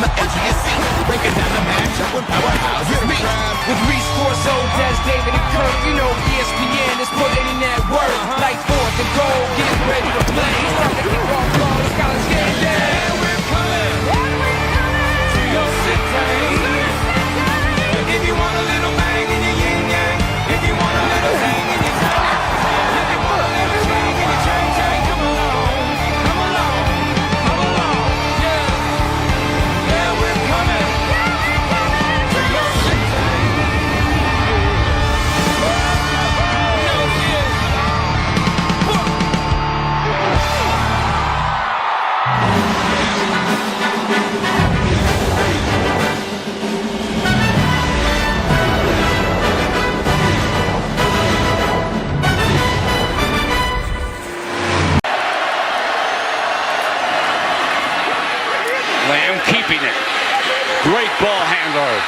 the edge of your seat. Breaking down the matchup with powerhouses me. With Reese Corso, Des, David, and Kirk, you know ESPN is putting in that work. Like fourth and goal, getting ready to play. It's time to kick off ball, it's got to stand down. We're coming to your city. If you want a little bang in your yin yang, if you want a little hang in your tang, if you want a little swing in your chang chang, come along, come along, come along, yeah, yeah, we're coming to your city. No kid. Lamb keeping it. Great ball handler.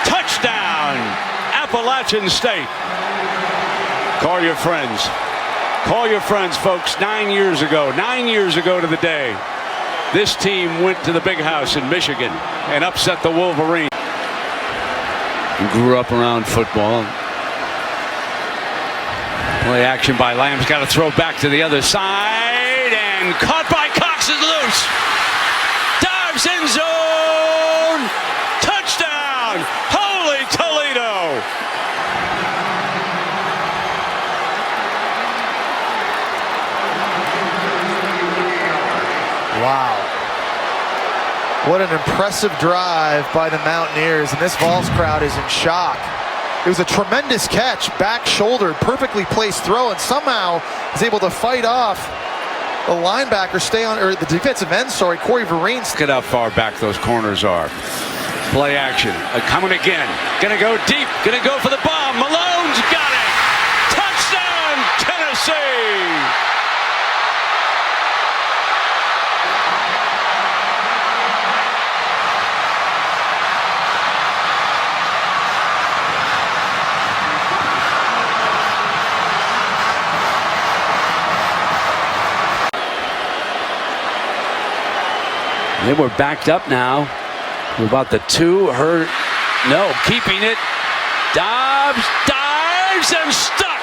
Touchdown, Appalachian State. Call your friends. Call your friends, folks. 9 years ago to the day, this team went to the Big House in Michigan and upset the Wolverines. Grew up around football. Play action by Lamb's got to throw back to the other side, and caught by Cox is loose. Dives in zone. Touchdown. Holy Toledo. Wow. What an impressive drive by the Mountaineers, and this Vols crowd is in shock. It was a tremendous catch, back shoulder, perfectly placed throw, and somehow is able to fight off the linebacker, or the defensive end, Corey Vereen. Look at how far back those corners are. Play action. Coming again. Gonna go deep. Gonna go for the bomb. Malone's got it. Touchdown, Tennessee. They were backed up now. We're about the 2. Keeping it. Dobbs dives and stuck.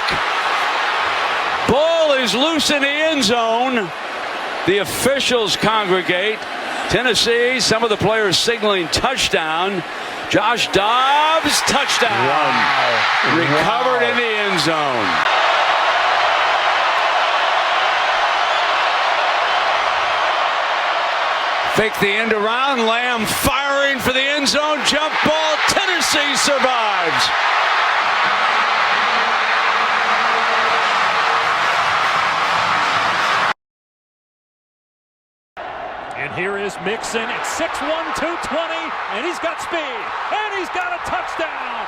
Ball is loose in the end zone. The officials congregate. Tennessee, some of the players signaling touchdown. Josh Dobbs, touchdown. Wow. Recovered in the end zone. Fake the end around. Lamb firing for the end zone. Jump ball. Tennessee survives. And here is Mixon at 6'1", 220, and he's got speed, and he's got a touchdown.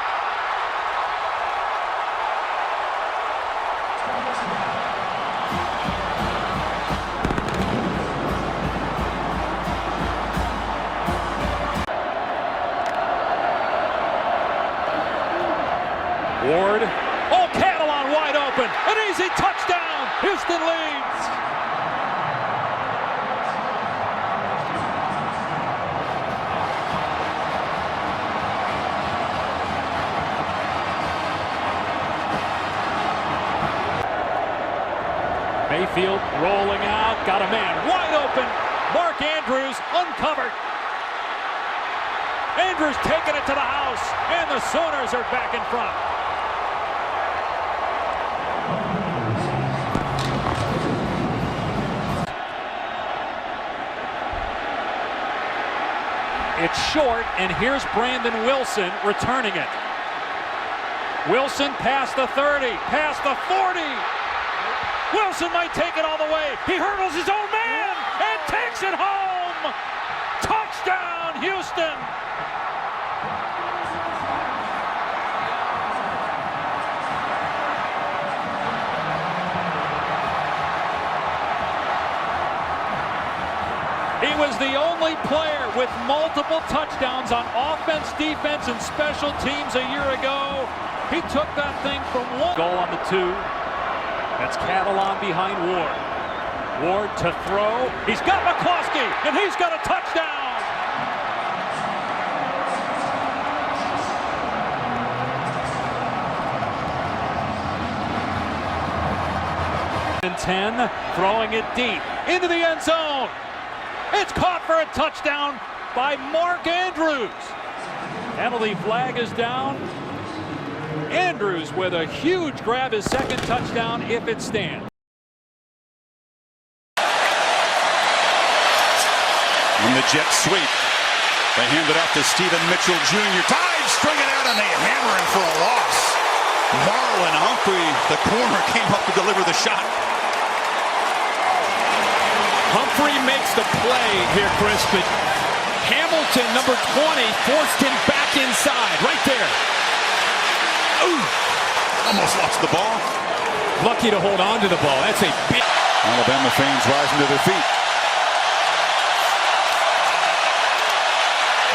Ward, Catalon wide open, an easy touchdown. Houston leads. Mayfield rolling out, got a man wide open. Mark Andrews uncovered. Andrews taking it to the house, and the Sooners are back in front. It's short, and here's Brandon Wilson returning it. Wilson past the 30, past the 40. Wilson might take it all the way. He hurdles his own man and takes it home. Touchdown, Houston. He was the only player with multiple touchdowns on offense, defense, and special teams a year ago. He took that thing from one. Goal on the 2. That's Catalon behind Ward. Ward to throw. He's got McCloskey, and he's got a touchdown. And 10, throwing it deep into the end zone. It's caught for a touchdown by Mark Andrews. Penalty flag is down. Andrews with a huge grab, his second touchdown if it stands. In the jet sweep, they hand it off to Stephen Mitchell Jr. Tide string it out and they hammer him for a loss. Marlon Humphrey, the corner, came up to deliver the shot. Humphrey makes the play here, Chris, but Hamilton, number 20, forced him back inside, right there. Ooh, almost lost the ball. Lucky to hold on to the ball. That's a big... Alabama fans rising to their feet.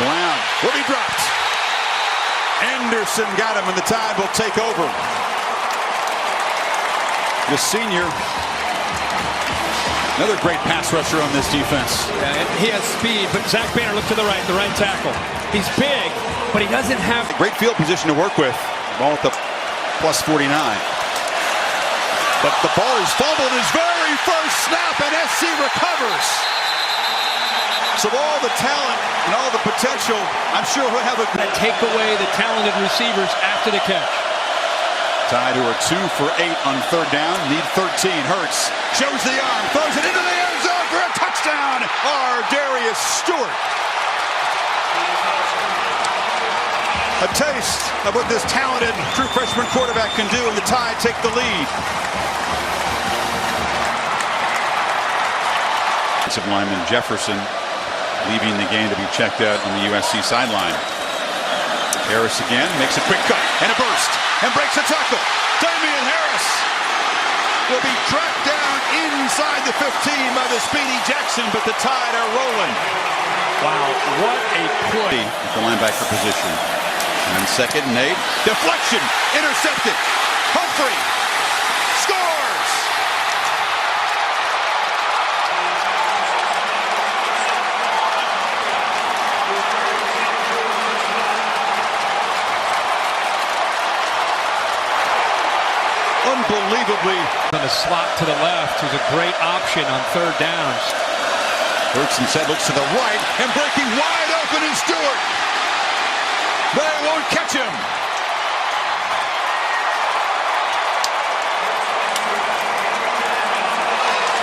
Brown will be dropped. Anderson got him, and the Tide will take over. The senior, another great pass rusher on this defense. he has speed, but Zach Banner, look to the right tackle. He's big, but he doesn't have... Great field position to work with. Ball at the plus 49. But the ball is fumbled his very first snap, and SC recovers. So all the talent and all the potential, I'm sure he'll have a... Take away the talented receivers after the catch. Tide, who are 2 for 8 on third down, need 13. Hurts shows the arm, throws it into the end zone for a touchdown. Darius Stewart. A taste of what this talented true freshman quarterback can do, and the Tide take the lead. Defensive lineman Jefferson leaving the game to be checked out on the USC sideline. Harris again makes a quick cut and a burst and breaks a tackle. Damian Harris will be tracked down inside the 15 by the speedy Jackson, but the Tide are rolling. Wow, what a play. At the linebacker position. And second and 8. Deflection. Intercepted. Humphrey scores. Unbelievably. On the slot to the left was a great option on third downs. Hurts instead looks to the right and breaking wide open is Stewart. They won't catch him.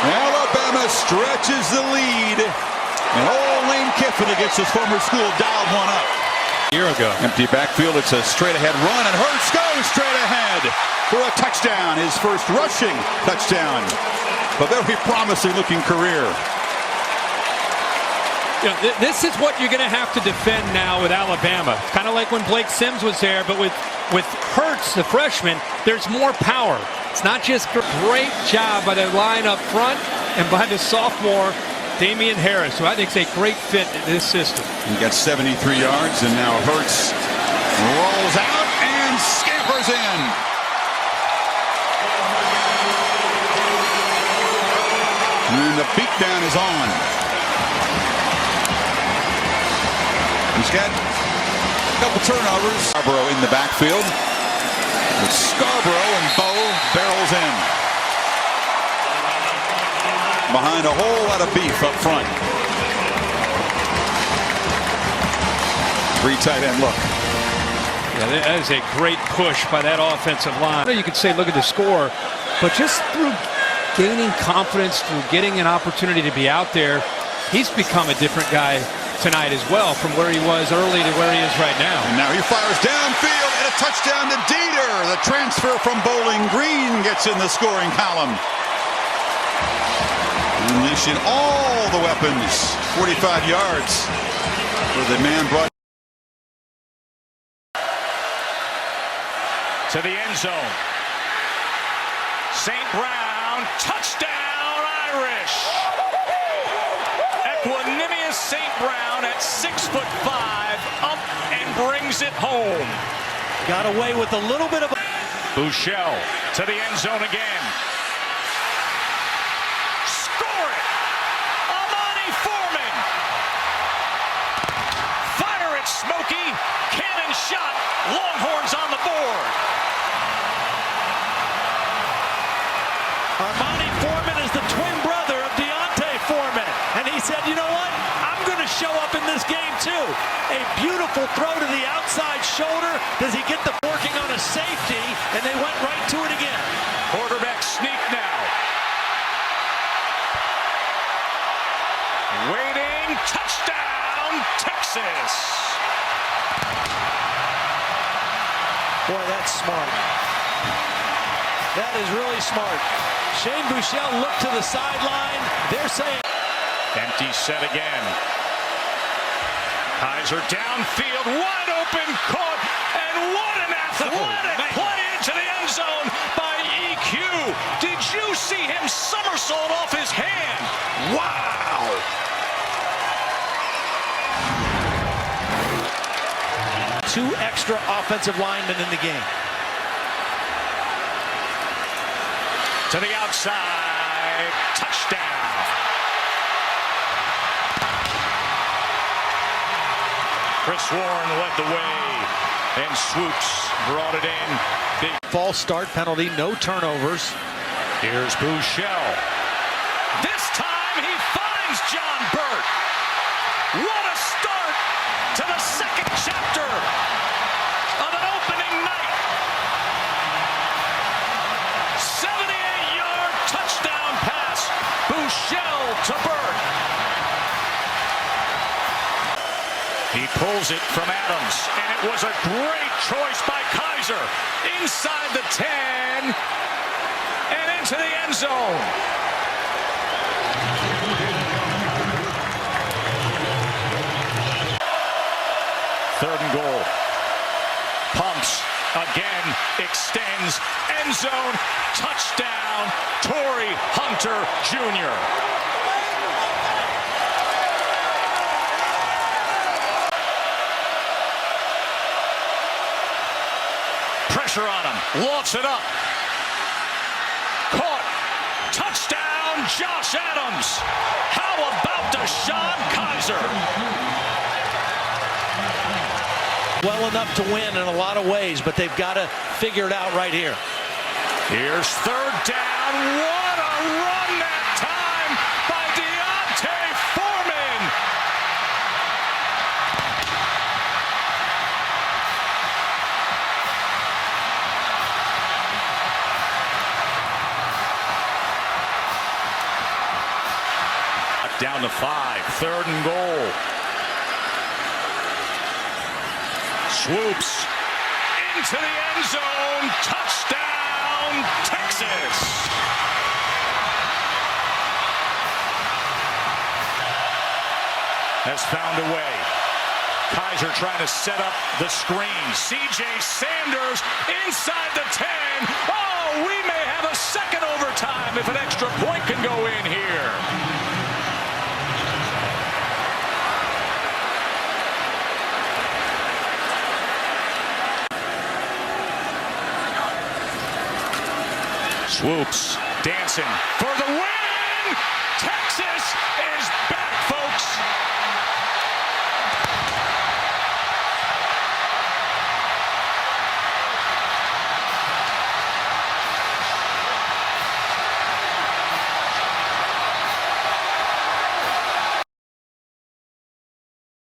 Alabama stretches the lead. And old Lane Kiffin against his former school dialed one up. A year ago. Empty backfield. It's a straight ahead run, and Hurts goes straight ahead for a touchdown. His first rushing touchdown. A very promising looking career. You know, this is what you're going to have to defend now with Alabama. It's kind of like when Blake Sims was there, but with Hurts, the freshman, there's more power. It's not just a great job by the line up front and by the sophomore, Damian Harris, who I think is a great fit in this system. He got 73 yards, and now Hurts rolls out and scampers in. And the beatdown is on. He's got a couple turnovers. Scarborough in the backfield. With Scarborough and Bowe barrels in. Behind a whole lot of beef up front. 3 tight end look. Yeah, that is a great push by that offensive line. I know you could say, look at the score, but just through gaining confidence, through getting an opportunity to be out there, he's become a different guy tonight as well, from where he was early to where he is right now. And now he fires downfield and a touchdown to Dieter. The transfer from Bowling Green gets in the scoring column. Unleashing all the weapons. 45 yards for the man brought To the end zone. St. Brown, touchdown Irish. Equanimous St. Brown at 6'5", up and brings it home. Got away with a little bit of a... Buechele to the end zone again. Score it! Amani Foreman! Fire it, Smokey! Cannon shot! Longhorns on the board! Armani A beautiful throw to the outside shoulder. Does he get the working on a safety? And they went right to it again. Quarterback sneak now. Waiting, touchdown, Texas. Boy, that's smart. That is really smart. Shane Buechele looked to the sideline. They're saying... Empty set again. Kaiser downfield, wide open, caught, and what an athletic play into the end zone by EQ. Did you see him somersault off his hand? Wow! Two extra offensive linemen in the game. To the outside, touchdown. Chris Warren led the way, and Swoops brought it in. Big False start penalty, no turnovers. Here's Buechele. This time he finds John Burt. What a start to the second chapter of an opening night. 78-yard touchdown pass. Buechele to Burt. He pulls it from Adams, and it was a great choice by Kaiser. Inside the 10 and into the end zone. Third and goal. Pumps again, extends, end zone, touchdown, Torrey Hunter Jr. Pressure on him, lofts it up. Caught, touchdown, Josh Adams. How about Deshaun Kaiser? Well enough to win in a lot of ways, but they've got to figure it out right here. Here's third down. What a run that time by Deontay Foreman. Down to 5, third and goal. Swoops into the end zone, touchdown, Texas. Has found a way. Kaiser trying to set up the screen. C.J. Sanders inside the 10. Oh, we may have a second overtime if an extra point can go in here. Swoops, dancing for the win! Texas is back, folks!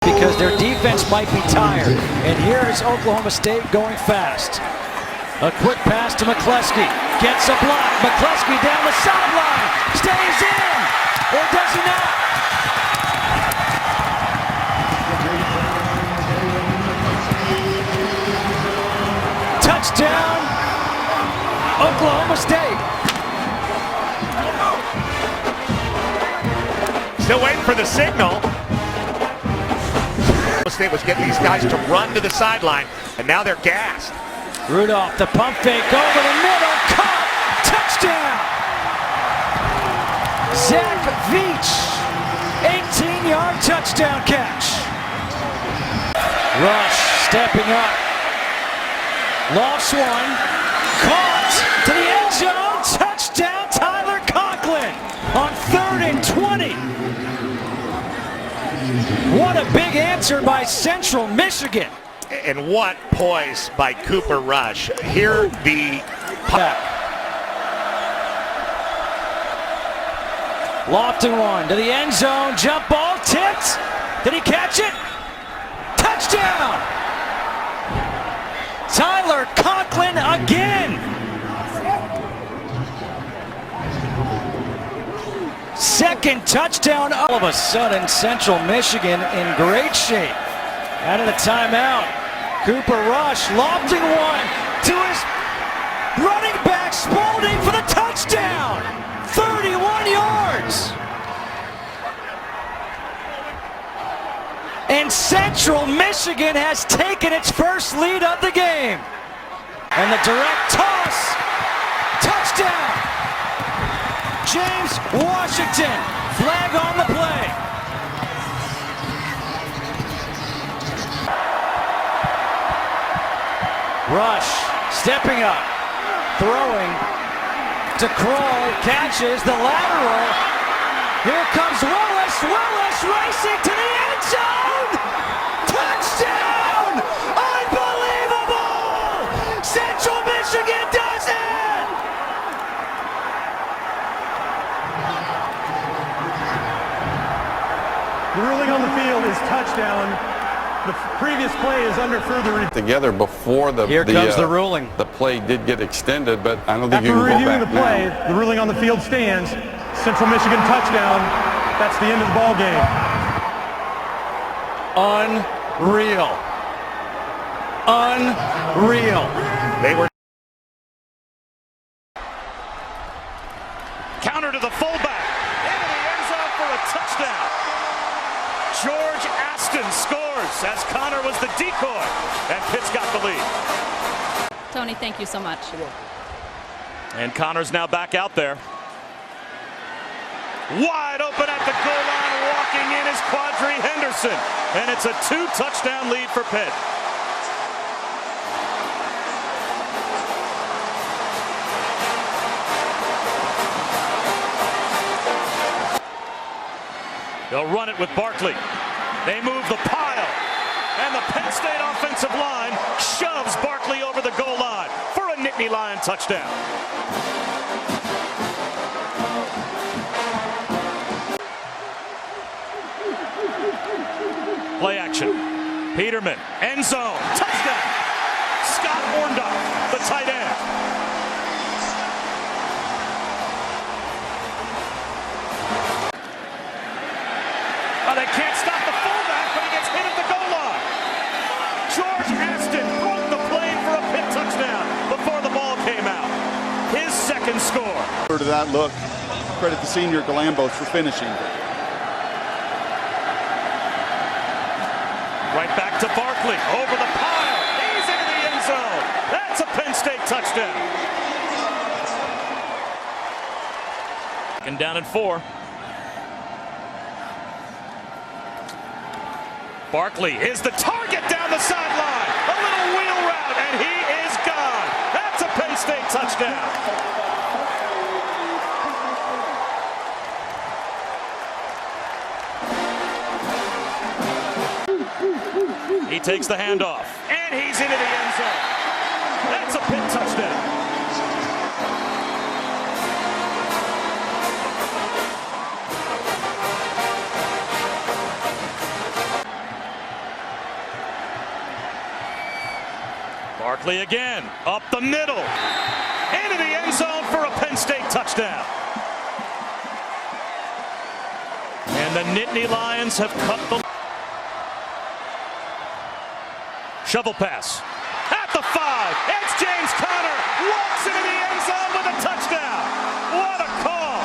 Because their defense might be tired. And here is Oklahoma State going fast. A quick pass to McCleskey. Gets a block. McCleskey down the sideline. Stays in. Or does he not? Touchdown, Oklahoma State. Still waiting for the signal. Oklahoma State was getting these guys to run to the sideline, and now they're gassed. Rudolph, the pump fake over the middle, caught, touchdown! Zach Veach, 18-yard touchdown catch. Rush stepping up, lofts one, caught to the end zone, touchdown Tyler Conklin on 3rd and 20. What a big answer by Central Michigan. And what poise by Cooper Rush. Here the back. Lofton one to the end zone, jump ball tipped. Did he catch it? touchdown! Tyler Conklin again! Second touchdown. All of a sudden, Central Michigan in great shape. Out of the timeout, Cooper Rush lofting one to his running back, Spalding for the touchdown. 31 yards. And Central Michigan has taken its first lead of the game. And the direct toss. Touchdown. James Washington. Flag on the play. Rush stepping up. Throwing to Kroll. Catches the lateral. Here comes Willis. Willis racing to the end zone. Touchdown! Unbelievable! Central Michigan does it! The ruling on the field is touchdown. The previous play is under further review. Together before the Here comes the ruling. The play did get extended, but I don't think After you can go reviewing back the play, now. the ruling on the field stands. Central Michigan touchdown. That's the end of the ball game. Unreal. Unreal. They were counter to the fullback. Into the end zone for a touchdown. George Aston scores as Connor was the decoy, and Pitt's got the lead. Tony, thank you so much. And Connor's now back out there. Wide open at the goal line, walking in is Quadri Henderson. And it's a 2-touchdown lead for Pitt. They'll run it with Barkley. They move the pile. And the Penn State offensive line shoves Barkley over the goal line for a Nittany Lion touchdown. Play action. Peterman, end zone, touchdown. Scott Orndorff, the tight end. Oh, they can't stop the fullback, but he gets hit at the goal line. George Aston broke the plane for a Pitt touchdown before the ball came out. His second score. To that look, credit the senior Galambos for finishing. Right back to Barkley, over the pile, he's into the end zone. That's a Penn State touchdown. And down at 4. Barkley is the target down the sideline. A little wheel route, and he is gone. That's a Penn State touchdown. He takes the handoff, and he's into the end zone. That's a Pitt touchdown. Barkley again, up the middle, into the end zone for a Penn State touchdown. And the Nittany Lions have cut the shovel pass at the 5. It's James Conner, walks into the end zone with a touchdown. What a call!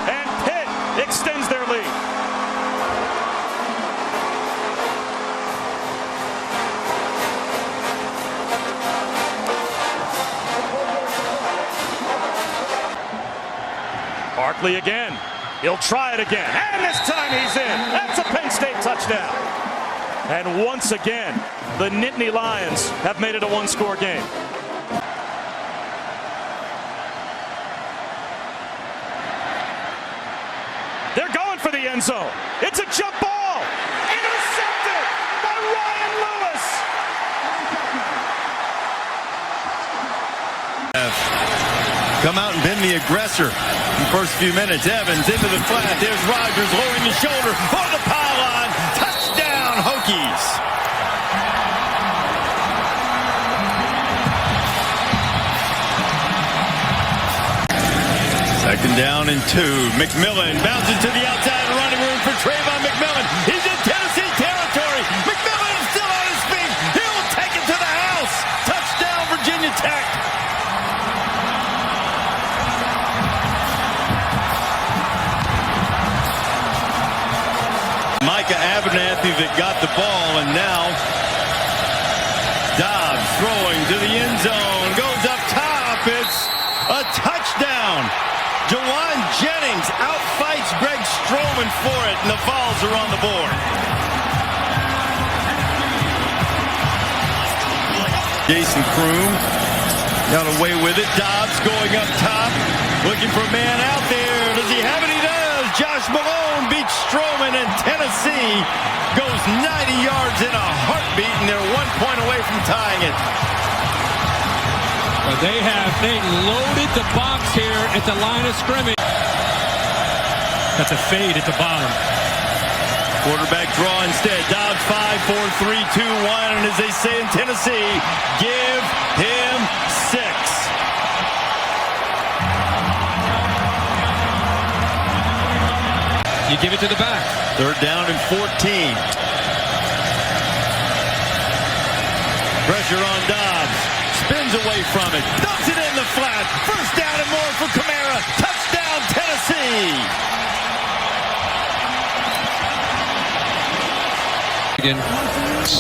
And Pitt extends their lead. Barkley again. He'll try it again. And this time he's in. That's a Penn State touchdown. And once again, the Nittany Lions have made it a one-score game. They're going for the end zone. It's a jump ball. Intercepted by Ryan Lewis. Come out and been the aggressor in the first few minutes. Evans into the flat. There's Rogers lowering his shoulder for the pylon. Touchdown, Hokies. Second down and 2. McMillan bounces to the outside, running room for Trayvon McMillan. He's in Tennessee territory. McMillan is still on his feet. He'll take it to the house. Touchdown, Virginia Tech. Micah Abernathy that got the ball, and now Dobbs throwing to the end zone. Goes up top. It's a touchdown. Jawan Jennings outfights Greg Stroman for it, and the Vols are on the board. Jason Kroom got away with it. Dobbs going up top, looking for a man out there. Does he have it? He does. Josh Malone beats Stroman, and Tennessee goes 90 yards in a heartbeat, and they're 1 point away from tying it. They loaded the box here at the line of scrimmage. That's a fade at the bottom. Quarterback draw instead. Dobbs 5, 4, 3, 2, 1. And as they say in Tennessee, give him 6. You give it to the back. Third down and 14. Pressure on Dobbs. Spins away from it. Dumps it in the flat. First down and more for Kamara. Touchdown, Tennessee. Again,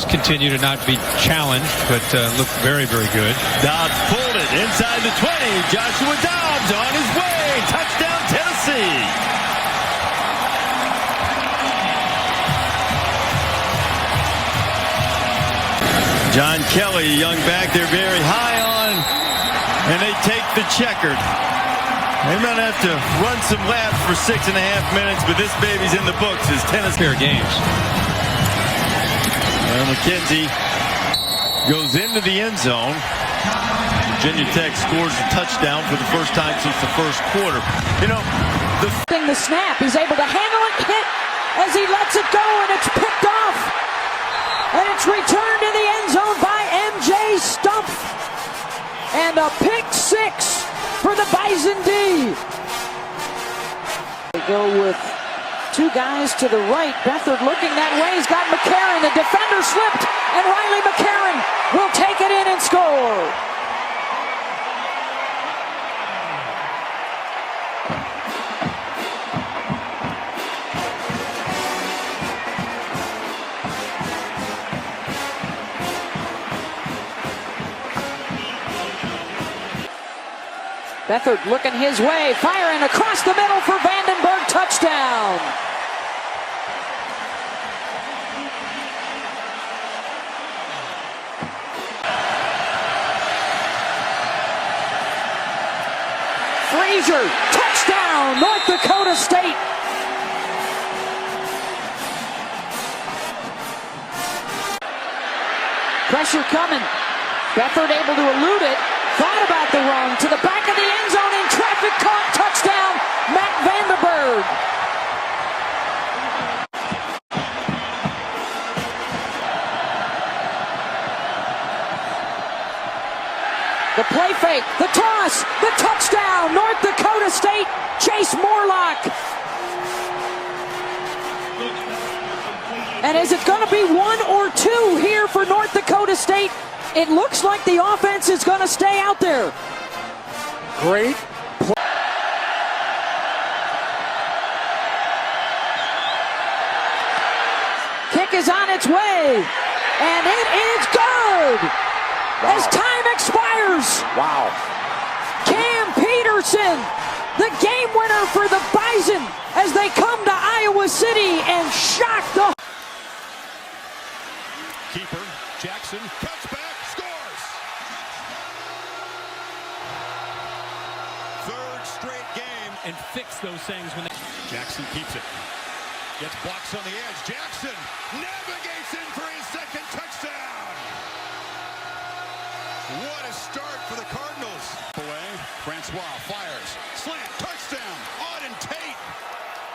continue to not be challenged, but look very, very good. Dobbs pulled it inside the 20. Joshua Dobbs on his way. Touchdown, Tennessee. John Kelly, young back, they're very high on, and they take the checkered. They might have to run some laps for 6.5 minutes, but this baby's in the books as Tennessee. Fair games. Well, McKenzie goes into the end zone. Virginia Tech scores a touchdown for the first time since the first quarter. You know, the snap, he's able to handle it, hit as he lets it go, and it's picked off. And it's returned in the end zone by MJ Stump. And a pick 6 for the Bison D. They go with 2 guys to the right. Beathard looking that way. He's got McCarron. The defender slipped, and Riley McCarron will take it in and score. Beathard looking his way, firing across the middle for Vandenberg, touchdown. Frazier, touchdown, North Dakota State. Pressure coming. Beathard able to elude it. Thought about the run to the back of the end zone in traffic, caught, touchdown, Matt Vandenberg. The play fake, the toss, the touchdown, North Dakota State, Chase Morlock. And is it going to be 1 or 2 here for North Dakota State? It looks like the offense is going to stay out there. Great play. Kick is on its way, and it is good. Wow. As time expires. Wow. Cam Peterson, the game winner for the Bison as they come to Iowa City and shock the... Keeper, Jackson, cuts back, scores! Third straight game. And fix those things when they... Jackson keeps it. Gets blocks on the edge. Jackson navigates in for his second touchdown. What a start for the Cardinals. Away, Francois fires. Slant, touchdown. Auden Tate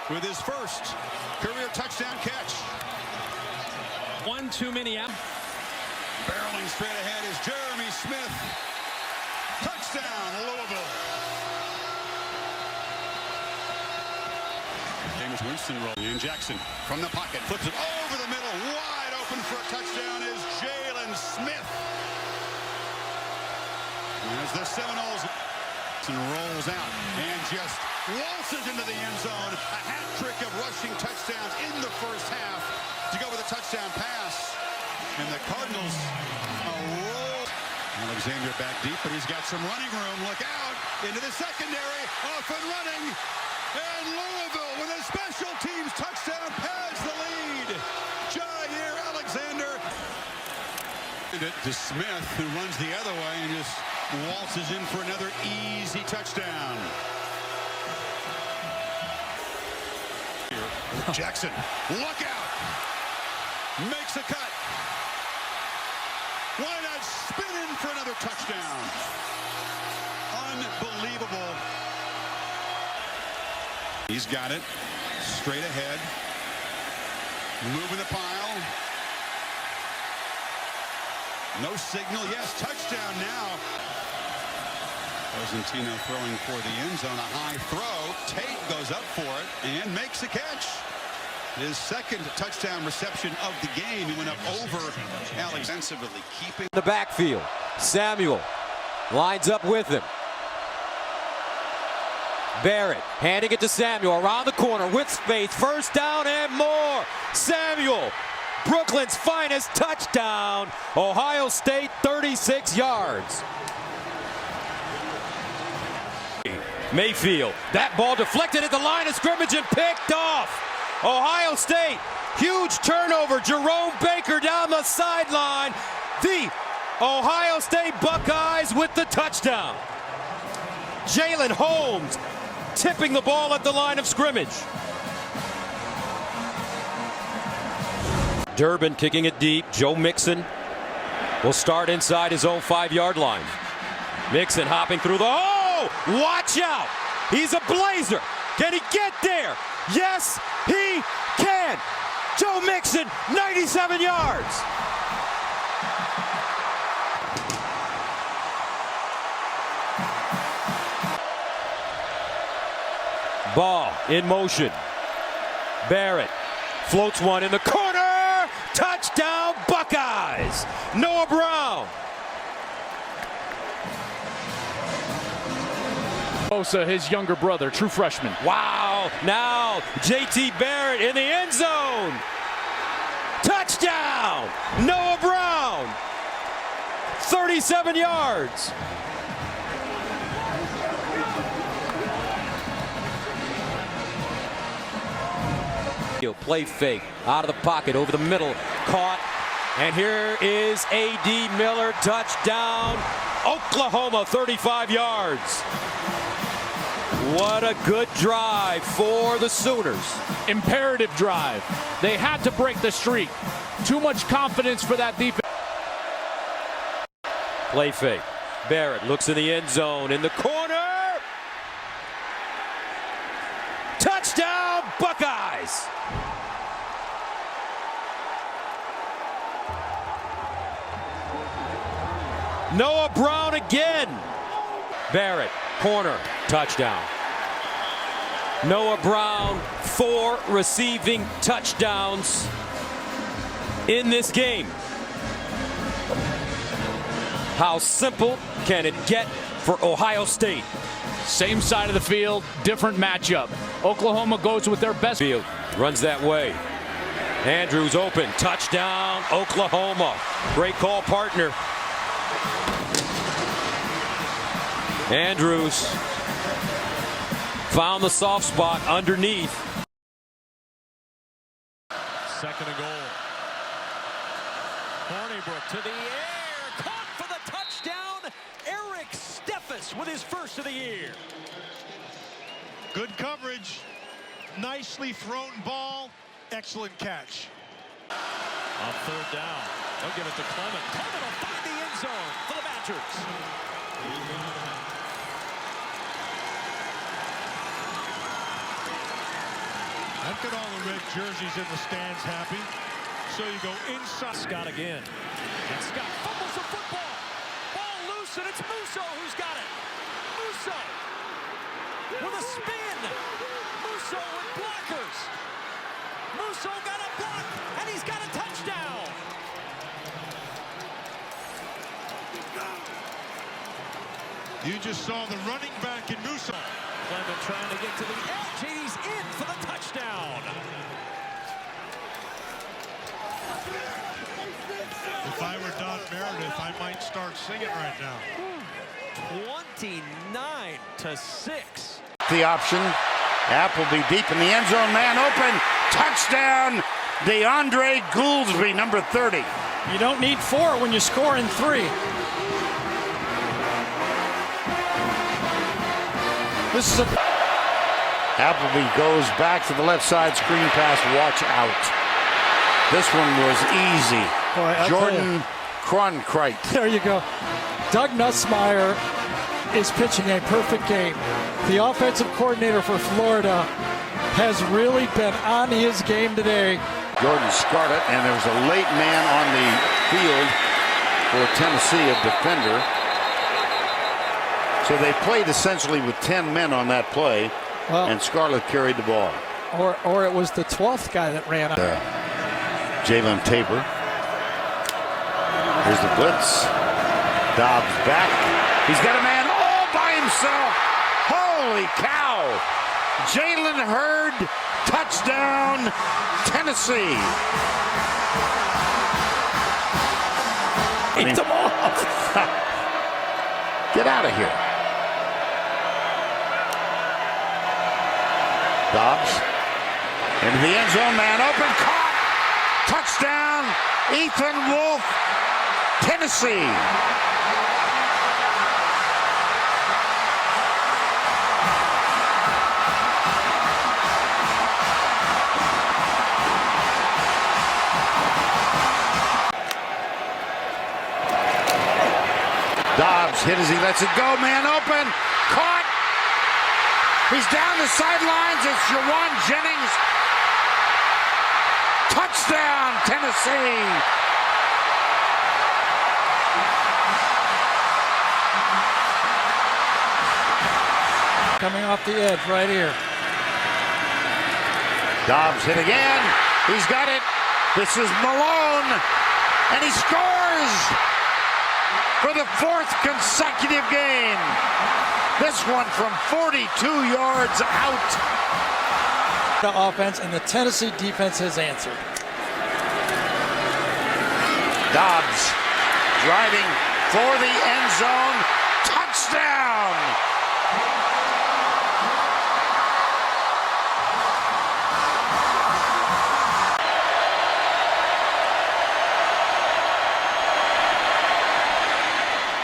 with his first career touchdown catch. One too many out. Barreling straight ahead is Jeremy Smith. Touchdown, Louisville. Jameis Winston rolling in. Jackson from the pocket. Flips it over the middle. Wide open for a touchdown is Jalen Smith. As the Seminoles rolls out and just waltzes into the end zone. A hat trick of rushing touchdowns in the first half to go with a touchdown pass. And the Cardinals roll. Alexander back deep, but he's got some running room. Look out into the secondary. Off and running. And Louisville with a special teams touchdown pads the lead. Jair Alexander. To Smith, who runs the other way and just waltzes in for another easy touchdown. Jackson, look out. Makes a cut. Why not spin in for another touchdown? Unbelievable. He's got it. Straight ahead. Moving the pile. No signal. Yes, touchdown now. Cosentino throwing for the end zone. A high throw. Tate goes up for it and makes a catch. His second touchdown reception of the game. He went up over Alex. Defensively keeping the backfield. Samuel lines up with him. Barrett handing it to Samuel around the corner with space. First down and more. Samuel, Brooklyn's finest touchdown. Ohio State, 36 yards. Mayfield, that ball deflected at the line of scrimmage and picked off. Ohio State, huge turnover. Jerome Baker down the sideline. The Ohio State Buckeyes with the touchdown. Jalen Holmes tipping the ball at the line of scrimmage. Durbin kicking it deep. Joe Mixon will start inside his own 5-yard line. Mixon hopping through the hole. Watch out. He's a blazer. Can he get there? Yes, he can. Joe Mixon, 97 yards. Ball in motion. Barrett floats one in the corner. Touchdown Buckeyes. Noah Brown. Bosa, his younger brother, true freshman. Wow. Now JT Barrett in the end zone. Touchdown. Noah Brown. 37 yards. Play fake out of the pocket over the middle, caught, and here is A.D. Miller. Touchdown Oklahoma, 35 yards. What a good drive for the Sooners. Imperative drive. They had to break the streak. Too much confidence for that defense. Play fake. Barrett looks in the end zone in the corner. Touchdown Buckeyes. Noah Brown again. Barrett, corner, touchdown. Noah Brown, 4 receiving touchdowns in this game. How simple can it get for Ohio State? Same side of the field, different matchup. Oklahoma goes with their best. Field runs that way. Andrews open, touchdown Oklahoma. Great call, partner. Andrews found the soft spot underneath. Second and goal. Hornibrook to the air, caught for the touchdown. Eric Steffes with his first of the year. Good coverage, nicely thrown ball, excellent catch. On third down, they'll give it to Clement. Clement will find the end zone for the Badgers. I've got all the red jerseys in the stands happy. So you go inside. Scott again. And Scott fumbles the football. Ball loose, and it's Musso who's got it. Musso. with a spin. Musso with blockers. Musso got a block, and he's got a touchdown. You just saw the running back in Musso. Clement trying to get to the edge. He's in for the touchdown. If I were Don Meredith, I might start singing right now. 29-6. The option. Appleby deep in the end zone. Man open. Touchdown. DeAndre Gouldsby, number 30. You don't need 4 when you score in 3. This is a... Appleby goes back to the left side. Screen pass. Watch out. This one was easy. Boy, Jordan Cronkrite. There you go. Doug Nussmeier is pitching a perfect game. The offensive coordinator for Florida has really been on his game today. Jordan Scarlett, and there was a late man on the field for Tennessee, a defender. So they played essentially with 10 men on that play, and Scarlett carried the ball. Or it was the 12th guy that ran out. Jalen Tabor. Here's the blitz. Dobbs back. He's got a man all by himself. Holy cow. Jalen Hurd, touchdown, Tennessee. Eat them off. Get out of here. Dobbs into the end zone, man open, caught. Touchdown, Ethan Wolf, Tennessee. Dobbs hit as he lets it go, man open, caught. He's down the sidelines, it's Jawan Jennings. Touchdown, Tennessee. Coming off the edge right here. Dobbs hit again. He's got it. This is Malone. And he scores for the 4th consecutive game. This one from 42 yards out. The offense and the Tennessee defense has answered. Dobbs driving for the end zone. Touchdown!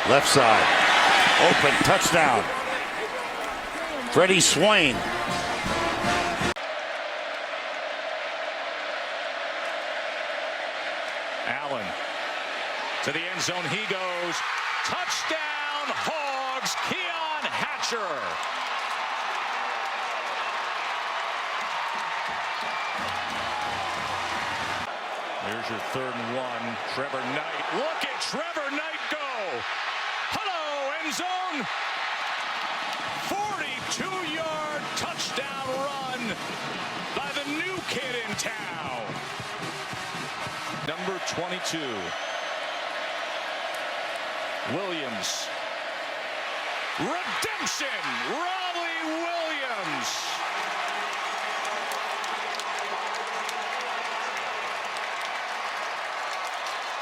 Left side. Open. Touchdown. Freddie Swain. Allen to the end zone. He goes. Touchdown, Hogs. Keon Hatcher. Here's your 3rd and 1. Trevor Knight. Look at Trevor Knight go. Hello, end zone. 42-yard touchdown run by the new kid in town. Number 22. Williams. Redemption. Raleigh Williams.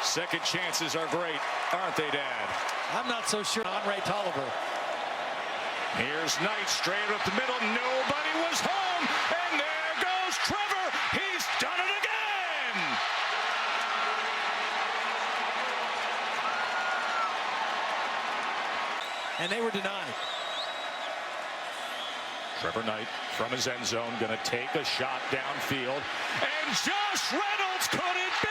Second chances are great, aren't they, Dad? I'm not so sure on Ray Tolliver. Here's Knight straight up the middle. Nobody was home. And there goes Trevor. He's done it again. And they were denied. Trevor Knight from his end zone going to take a shot downfield. And Josh Reynolds, could it be?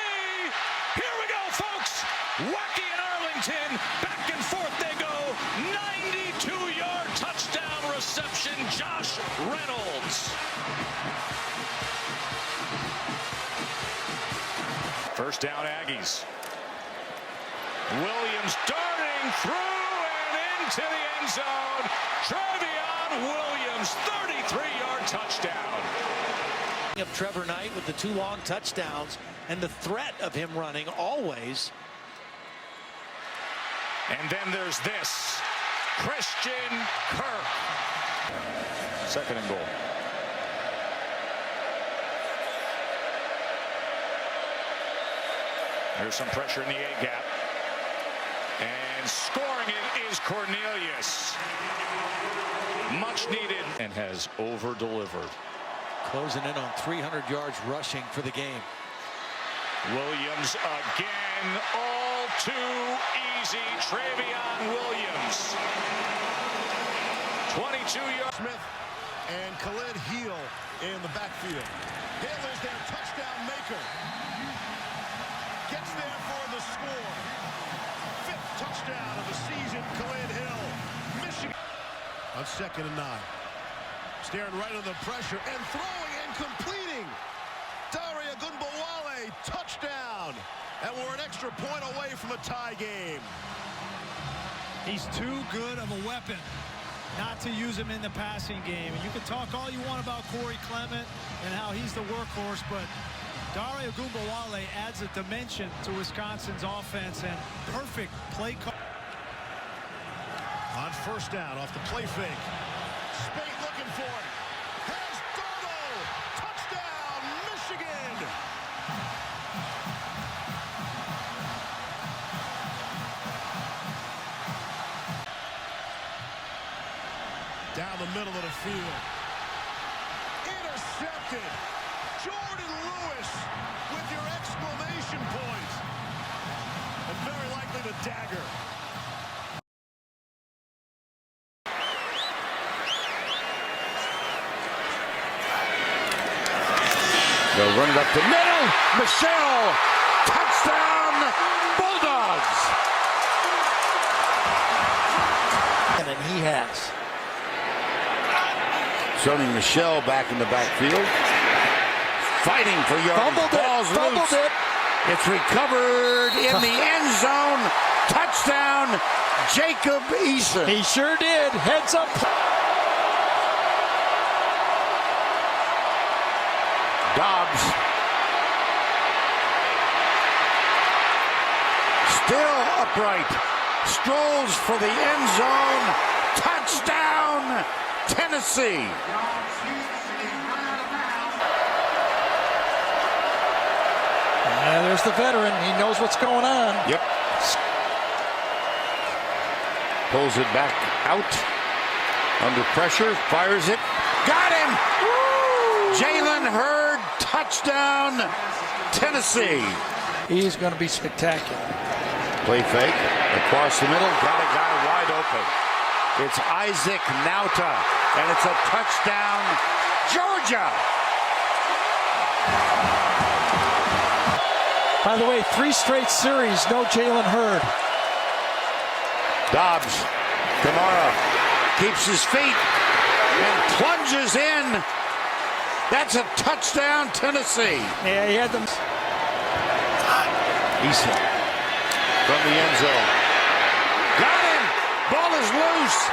Here we go, folks. Wacky in Arlington. Back and forth they go. 92-yard touchdown reception. Josh Reynolds. First down, Aggies. Williams darting through and into the end zone. Trevion Williams Williams, 33-yard touchdown. Of Trevor Knight with the 2 long touchdowns and the threat of him running always. And then there's this, Christian Kirk. 2nd and goal. There's some pressure in the A-gap. And scoring it is Cornelius. Much needed and has over-delivered. Closing in on 300 yards rushing for the game. Williams again, all too easy. Travion Williams. 22 yards. Smith and Khalid Heel in the backfield. Hill is their touchdown maker. Gets there for the score. 5th touchdown of the season, Khalid Hill. Michigan on 2nd and 9. Staring right under the pressure and throwing and completing. Dare Ogunbowale, touchdown. And we're an extra point away from a tie game. He's too good of a weapon not to use him in the passing game. And you can talk all you want about Corey Clement and how he's the workhorse, but Dare Ogunbowale adds a dimension to Wisconsin's offense and perfect play call. On 1st down, off the play fake. Spate looking for it. Has Darnold. Touchdown, Michigan. Down the middle of the field. Intercepted. Jordan Lewis with your exclamation point. And very likely the dagger. They'll run it up the middle. Michelle, touchdown, Bulldogs. And he has. Sony Michelle back in the backfield. Fighting for yards. Fumbled it. It's recovered in the end zone. Touchdown, Jacob Eason. He sure did. Heads up. Dobbs still upright, strolls for the end zone. Touchdown, Tennessee. There's the veteran. He knows what's going on. Yep. Pulls it back out under pressure, fires it. Got him! Jalen Hurd, touchdown, Tennessee. He's going to be spectacular. Play fake, across the middle, got a guy wide open. It's Isaac Nauta, and it's a touchdown, Georgia. By the way, 3 straight series, no Jalen Hurd. Dobbs, Kamara, keeps his feet and plunges in. That's a touchdown, Tennessee. Yeah, he had them. Eason from the end zone. Got him. Ball is loose.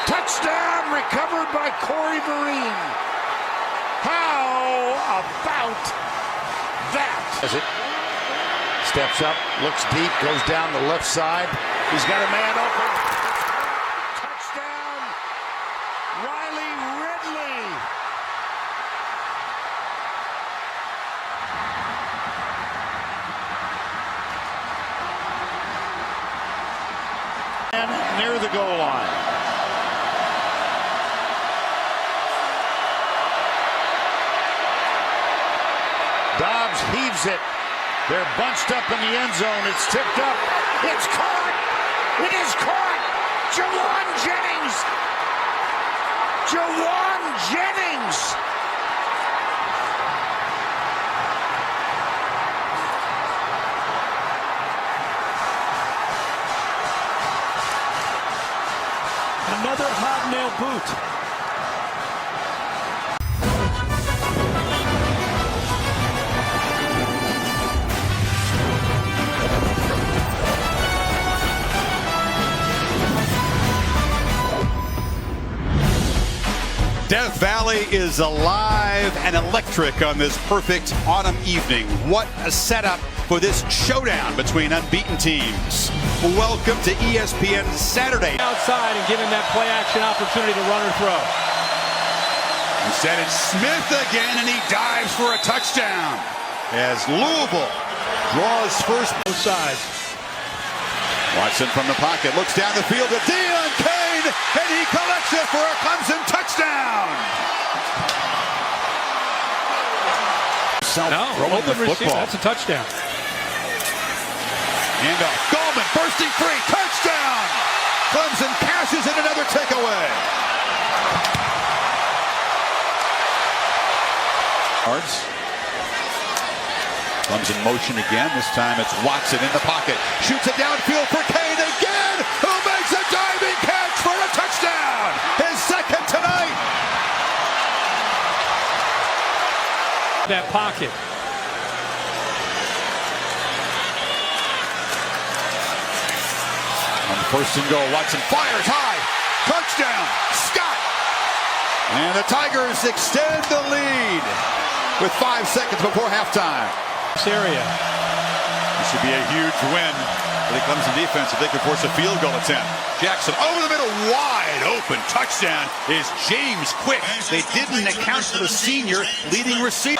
Touchdown recovered by Corey Vereen. How about that? As it steps up, looks deep, goes down the left side. He's got a man open. Touchdown, Riley Ridley. And near the goal line. Dobbs heaves it. They're bunched up in the end zone. It's tipped up. It's caught. It is caught. Jawan Jennings. Jawan Jennings. Another hobnail boot. Death Valley is alive and electric on this perfect autumn evening. What a setup for this showdown between unbeaten teams. Welcome to ESPN Saturday. Outside and give him that play action opportunity to run or throw. Instead it's Smith again, and he dives for a touchdown as Louisville draws first. Both sides. Watson from the pocket looks down the field to Deion Kane, and he collects it for a Clemson touchdown. No, open receiver. That's a touchdown. Handoff. Gallman bursting free. Touchdown. Clemson cashes in another takeaway. Yards. Comes in motion again. This time it's Watson in the pocket. Shoots it downfield for Kane again, who makes a diving catch for a touchdown. His second tonight. That pocket. On first and goal, Watson fires high. Touchdown, Scott. And the Tigers extend the lead with 5 seconds before halftime. Area. This should be a huge win for the Clemson defense if they could force a field goal attempt. Jackson over the middle, wide open. Touchdown is James Quick. They didn't account for the senior leading receiver.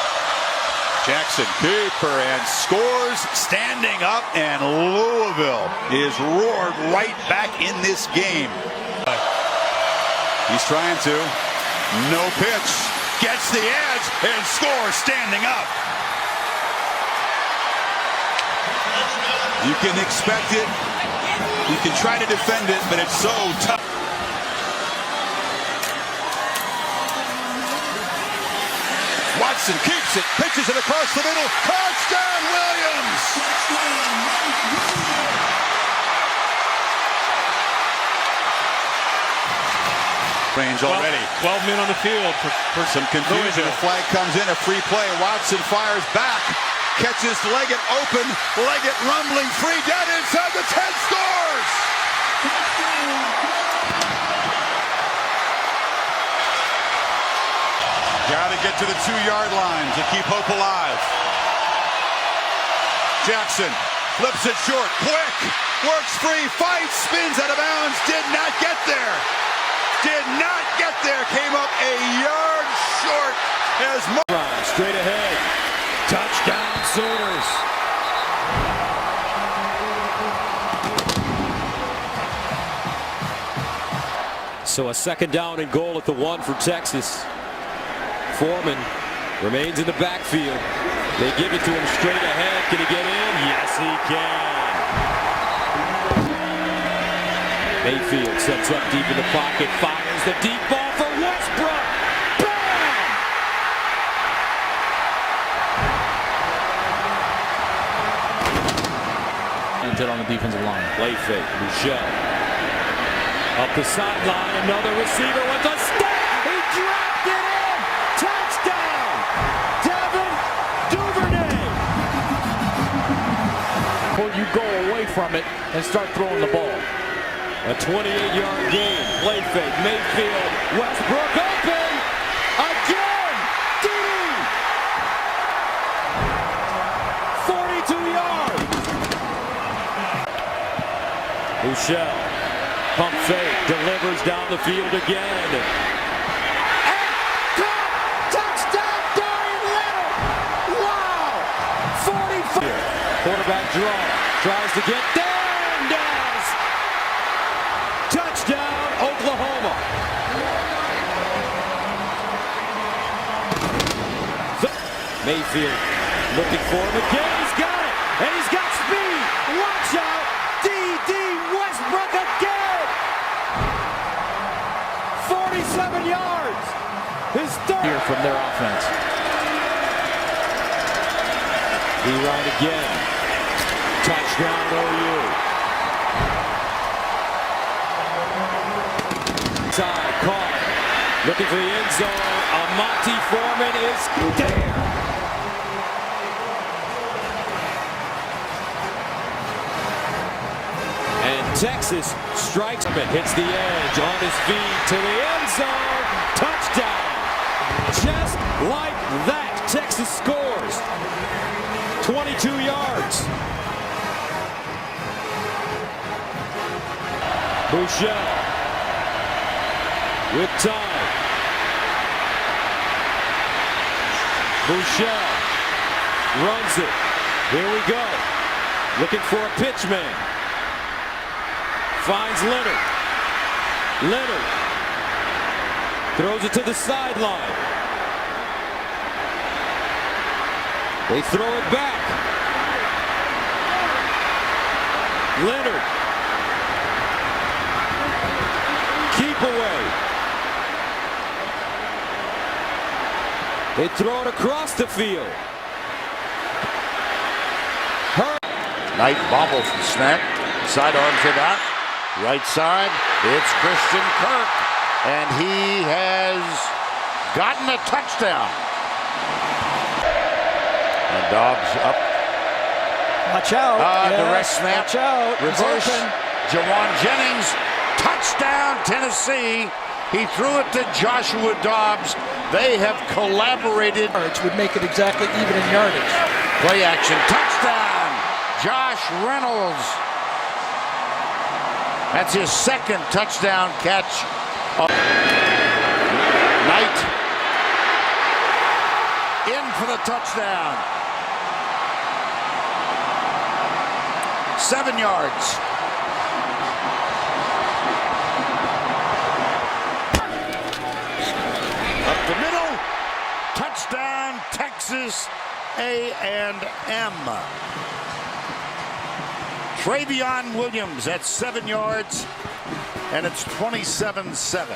Jackson Cooper and scores standing up, and Louisville is roared right back in this game. He's trying to. No pitch. Gets the edge and scores standing up. You can expect it. You can try to defend it, but it's so tough. Watson keeps it, pitches it across the middle. Touchdown, Williams! Range already. 12 men on the field for some confusion. A flag comes in, a free play. Watson fires back. Catches Leggett open. Leggett rumbling free down inside the 10, scores! Got to get to the 2-yard line to keep hope alive. Jackson flips it short. Quick works free, fights, spins out of bounds. Did not get there. Did not get there. Came up a yard short as straight ahead. Touchdown Sooners. So a second down and goal at the 1 for Texas. Foreman remains in the backfield. They give it to him straight ahead. Can he get in? Yes, he can. Mayfield sets up deep in the pocket, fires the deep ball for Westbrook. On the defensive line. Play fake. Michelle. Up the sideline. Another receiver with a step. He dropped it in. Touchdown. Devin Duvernay. Before you go away from it and start throwing the ball. A 28-yard gain. Play fake. Mayfield. Westbrook open. Again. Diddy. 42 yards. Michelle, pump fake, delivers down the field again. And touchdown, Darian Leonard! Wow! 45. Quarterback draw, tries to get there and does. Touchdown, Oklahoma. Mayfield looking for him again. He's got it, and he's got speed. Watch out. D.D. Westbrook again! 47 yards! His third here from their offense. D-Ron again. Touchdown OU. Side caught. Looking for the end zone. Amante Foreman is there. Texas strikes him and hits the edge on his feet to the end zone. Touchdown. Like that, Texas scores. 22 yards. Bouchel with time. Bouchel runs it. Here we go. Looking for a pitch man. Finds Leonard. Leonard throws it to the sideline. They throw it back. Leonard. Keep away. They throw it across the field. Knight bobbles the snap. Sidearms it out. Right side. It's Christian Kirk. And he has gotten a touchdown. And Dobbs up. Watch out. Direct snap. Watch out. Reverse. Jawan Jennings. Touchdown, Tennessee. He threw it to Joshua Dobbs. They have collaborated. Which would make it exactly even in yardage. Play action. Touchdown. Josh Reynolds. That's his second touchdown catch. Knight in for the touchdown. 7 yards. Up the middle. Touchdown, Texas A&M. Travion Williams, that's 7 yards, and it's 27-7.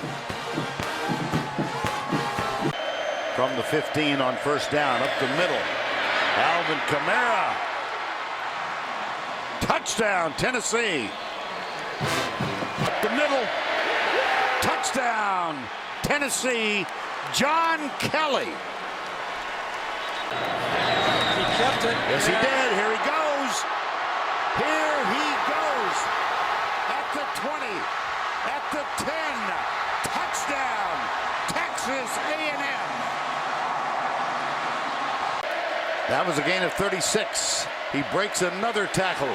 From the 15 on first down, up the middle. Alvin Kamara. Touchdown, Tennessee. Up the middle. Touchdown, Tennessee. John Kelly. He kept it. Yes, he did. Here he goes. Here he goes. At the 20. At the 10. Touchdown. Texas A&M. That was a gain of 36. He breaks another tackle.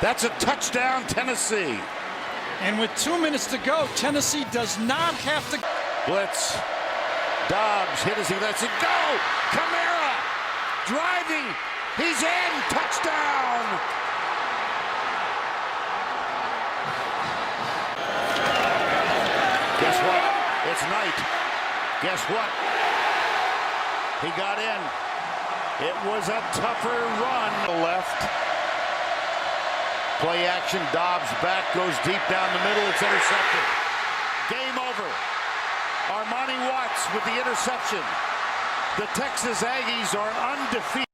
That's a touchdown, Tennessee. And with 2 minutes to go, Tennessee does not have to. Blitz. Dobbs hit as he lets it go. Kamara driving. He's in. Touchdown. Guess what? It's Knight. Guess what? He got in. It was a tougher run. Left. Play action. Dobbs back. Goes deep down the middle. It's intercepted. Game over. Armani Watts with the interception. The Texas Aggies are undefeated.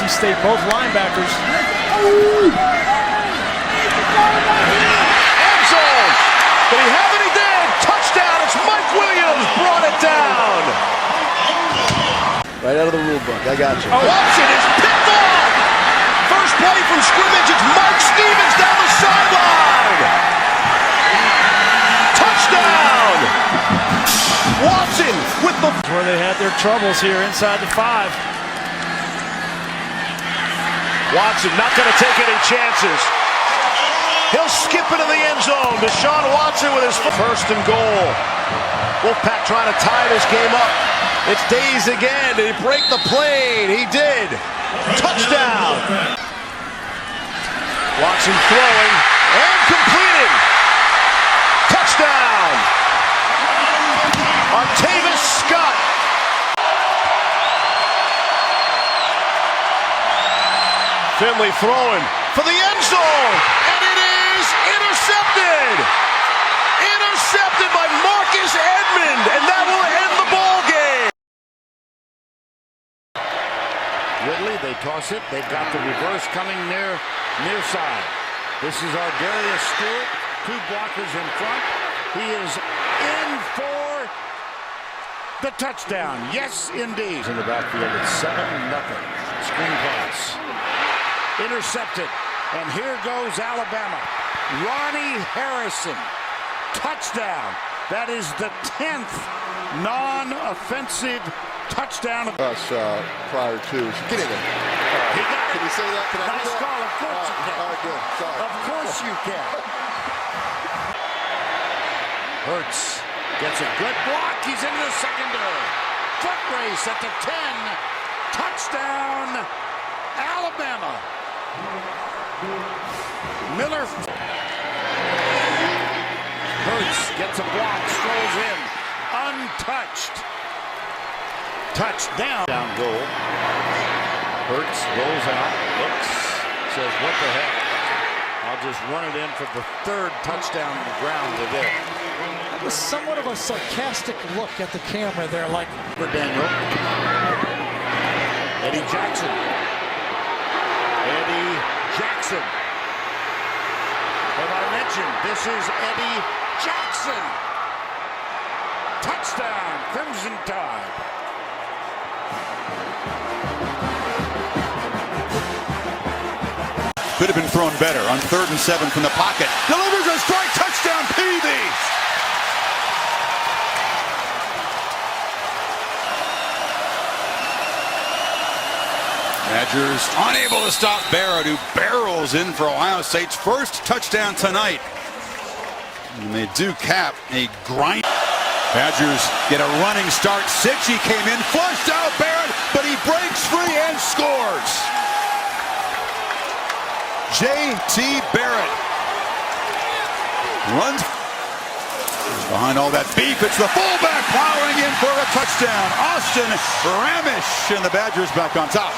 State, both linebackers. End zone. Did he have it? He did. Touchdown. It's Mike Williams. Brought it down. Right out of the rule book. I got you. Watson is picked off. First play from scrimmage. It's Mike Stevens down the sideline. Touchdown. Watson with the... Where they had their troubles here inside the 5. Watson not going to take any chances. He'll skip into the end zone. Deshaun Watson with his first and goal. Wolfpack trying to tie this game up. It's Days again. Did he break the plane? He did. Touchdown. Watson throwing and completing. Touchdown. Artavis Scott. Finley throwing for the end zone, and it is intercepted. Intercepted by Marcus Edmond, and that will end the ball game. Ridley, they toss it. They've got the reverse coming near side. This is Ardarius Stewart. 2 blockers in front. He is in for the touchdown. Yes, indeed. In the backfield, it's 7-0. Screen pass. Intercepted. And here goes Alabama. Ronnie Harrison. Touchdown. That is the 10th non-offensive touchdown of us prior to. Get in there. He got it. Can you say that? Can I do Nice that? call. Of course you can. All right, good. Sorry. Of course you can. Hurts gets a good block. He's in the secondary. Foot race at the 10. Touchdown, Alabama. Miller. Hurts gets a block, strolls in, untouched. Touchdown. Down goal. Hurts rolls out, looks, says, what the heck? I'll just run it in for the 3rd touchdown on the ground today. That was somewhat of a sarcastic look at the camera there, like for Daniel. Eddie Jackson. Eddie Jackson. Have I mentioned this is Eddie Jackson? Touchdown, Crimson Tide. Could have been thrown better on 3rd and 7 from the pocket. Delivers a strike. Touchdown, Peavies. Badgers unable to stop Barrett, who barrels in for Ohio State's first touchdown tonight. And they do cap a grind. Badgers get a running start. Sitchy came in, flushed out Barrett, but he breaks free and scores. J.T. Barrett runs behind all that beef. It's the fullback plowing in for a touchdown. Austin Ramish, and the Badgers back on top.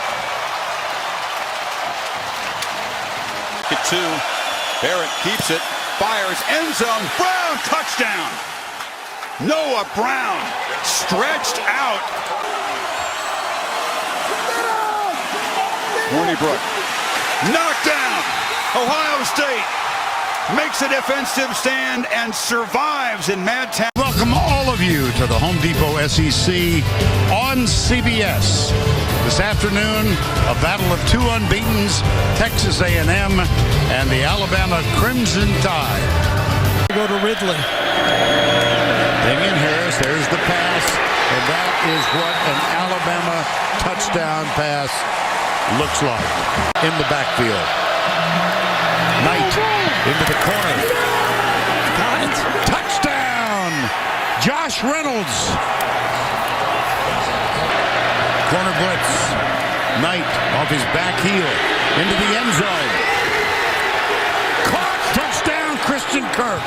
At 2, Barrett keeps it, fires, end zone, Brown, touchdown. Noah Brown stretched out. Hornibrook knocked down. Ohio State makes a defensive stand and survives in Madtown. Welcome all of you to the Home Depot SEC on CBS. This afternoon, a battle of 2 unbeatens, Texas A&M and the Alabama Crimson Tide. Go to Ridley. Damian Harris, there's the pass, and that is what an Alabama touchdown pass looks like in the backfield. Knight into the corner. Got it. Touchdown! Josh Reynolds. Corner blitz. Knight off his back heel into the end zone. Caught. Touchdown, Christian Kirk.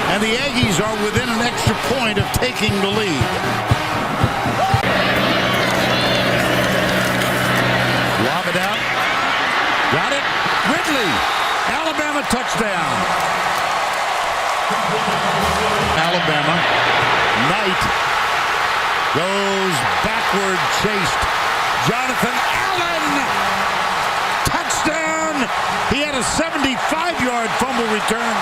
And the Aggies are within an extra point of taking the lead. Lob it out. Got it. Ridley. Alabama touchdown. Alabama. Knight goes backward, chased Jonathan Allen. Touchdown. He had a 75-yard fumble return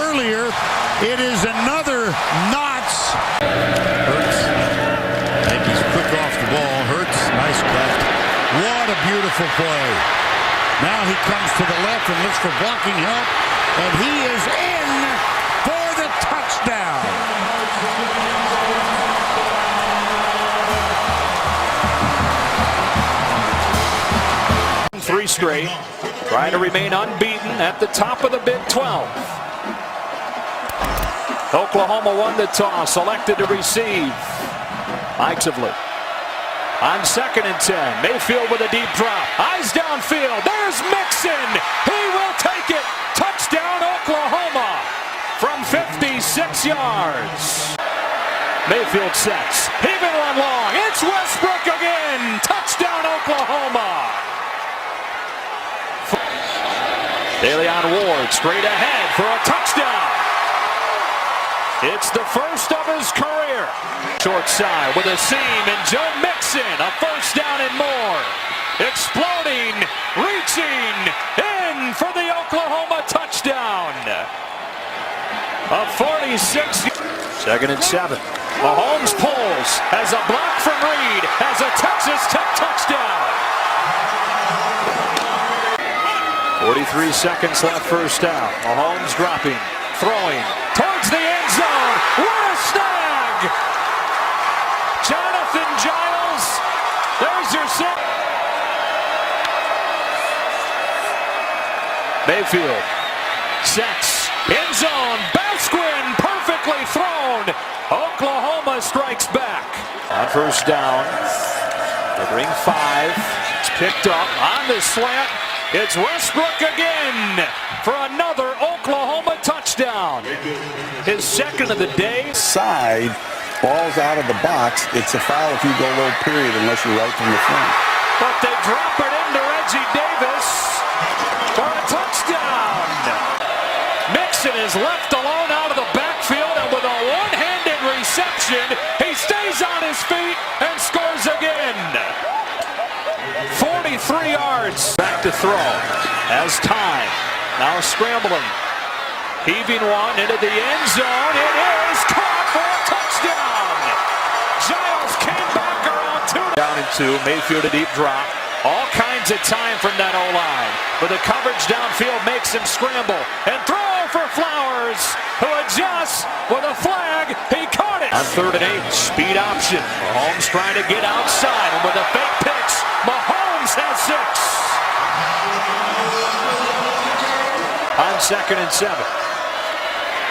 earlier. It is another Knots. Hurts. I think he's quick off the ball. Hurts. Nice cut. What a beautiful play. Now he comes to the left and looks for blocking help. And he is in for the touchdown. 3 straight, trying to remain unbeaten at the top of the Big 12. Oklahoma won the toss, selected to receive. Actively. On 2nd and 10, Mayfield with a deep drop. Eyes downfield, there's Mixon. He will take it. Touchdown Oklahoma from 56 yards. Mayfield sets. He will run long. It's Westbrook again. Touchdown Oklahoma. Deleon Ward straight ahead for a touchdown. It's the first of his career. Short side with a seam and Joe Mixon, a first down and more. Exploding, reaching, in for the Oklahoma touchdown. A 46. 2nd and 7. Mahomes pulls, has a block from Reed, has a Texas Tech touchdown. 43 seconds left, first down. Mahomes dropping, throwing towards the end zone. What a snag! Jonathan Giles, there's your set. Mayfield sets, end zone, Basquin, perfectly thrown. Oklahoma strikes back. On first down, they bring 5. It's picked up on the slant. It's Westbrook again for another Oklahoma touchdown. His second of the day. Side, ball's out of the box. It's a foul if you go low, period, unless you're right from the front. But they drop it into Reggie Davis for a touchdown. Mixon is left alone out of the backfield, and with a one-handed reception, he stays on his feet and scores again. 43 yards. Back to throw. Has time. Now scrambling. Heaving one into the end zone. It is caught for a touchdown. Giles came back around 2. Down and 2. Mayfield a deep drop. All kinds of time from that O-line. With the coverage downfield makes him scramble. And throw for Flowers, who adjusts with a flag. He caught it. On 3rd and 8. Speed option. Mahomes trying to get outside. And with a fake pitch, Mahomes has 6. On 2nd and 7.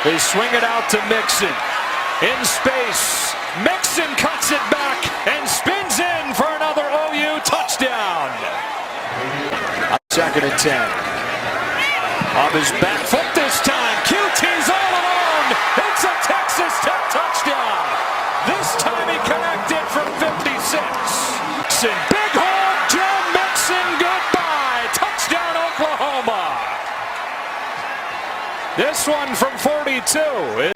They swing it out to Mixon. In space. Mixon cuts it back and spins in for another OU touchdown. On 2nd and 10. Off his back foot this time. QT's all alone. It's a Texas Tech touchdown. This time he connected from 56. Mixon, big hole. Joe Mixon, goodbye. Touchdown Oklahoma. This one from 42.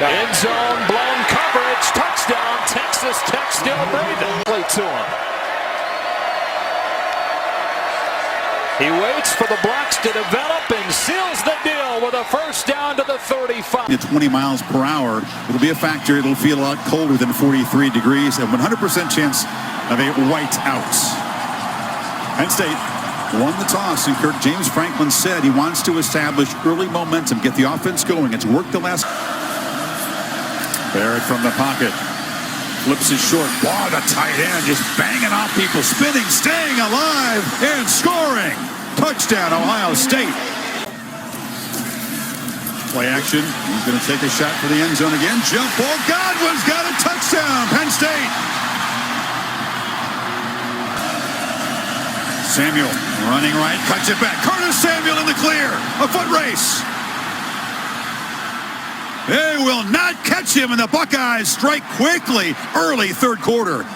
End zone, blown coverage, touchdown, Texas Tech still breathing. Play to him. He waits for the blocks to develop and seals the deal with a first down to the 35. At 20 miles per hour, it'll be a factor. It'll feel a lot colder than 43 degrees. A 100% chance of a white out. Penn State won the toss, and Kirk James Franklin said he wants to establish early momentum, get the offense going. It's worked the last. Barrett from the pocket. Flips it short. Wow, the tight end just banging off people, spinning, staying alive, and scoring. Touchdown, Ohio State. Play action. He's going to take a shot for the end zone again. Jump ball. Godwin's got a touchdown. Penn State. Samuel running right, cuts it back. Curtis Samuel in the clear. A foot race. They will not catch him, and the Buckeyes strike quickly early 3rd quarter.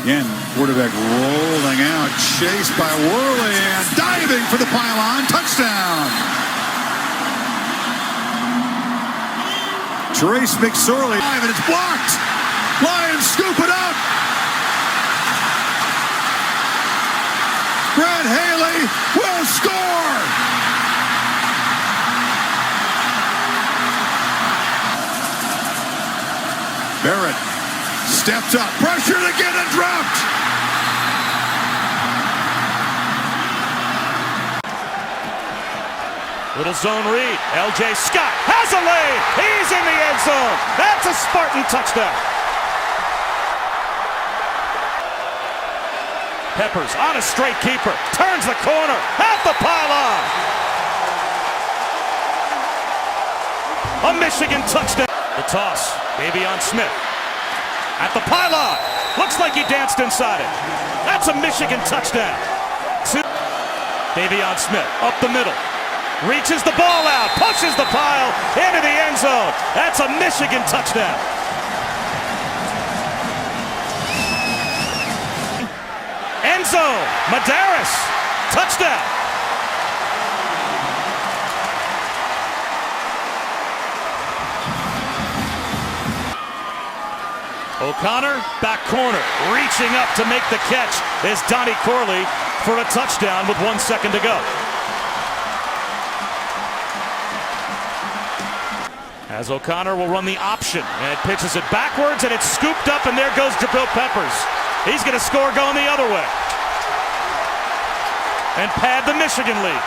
Again, quarterback rolling out, chased by Worley, and diving for the pylon. Touchdown. Trace McSorley, and it's blocked. Lions scoop it up. Brad Haley will score. Barrett stepped up, pressured again and dropped. Little zone read. L.J. Scott has a lane. He's in the end zone. That's a Spartan touchdown. Peppers on a straight keeper. Turns the corner. At the pylon. A Michigan touchdown. The toss. Davion Smith. At the pylon. Looks like he danced inside it. That's a Michigan touchdown. Davion Smith up the middle. Reaches the ball out, pushes the pile into the end zone. That's a Michigan touchdown. End zone, Madaris, touchdown. O'Connor, back corner, reaching up to make the catch is Donnie Corley for a touchdown with 1 second to go. As O'Connor will run the option and pitches it backwards and it's scooped up, and there goes Jabril Peppers. He's going to score going the other way and pad the Michigan lead.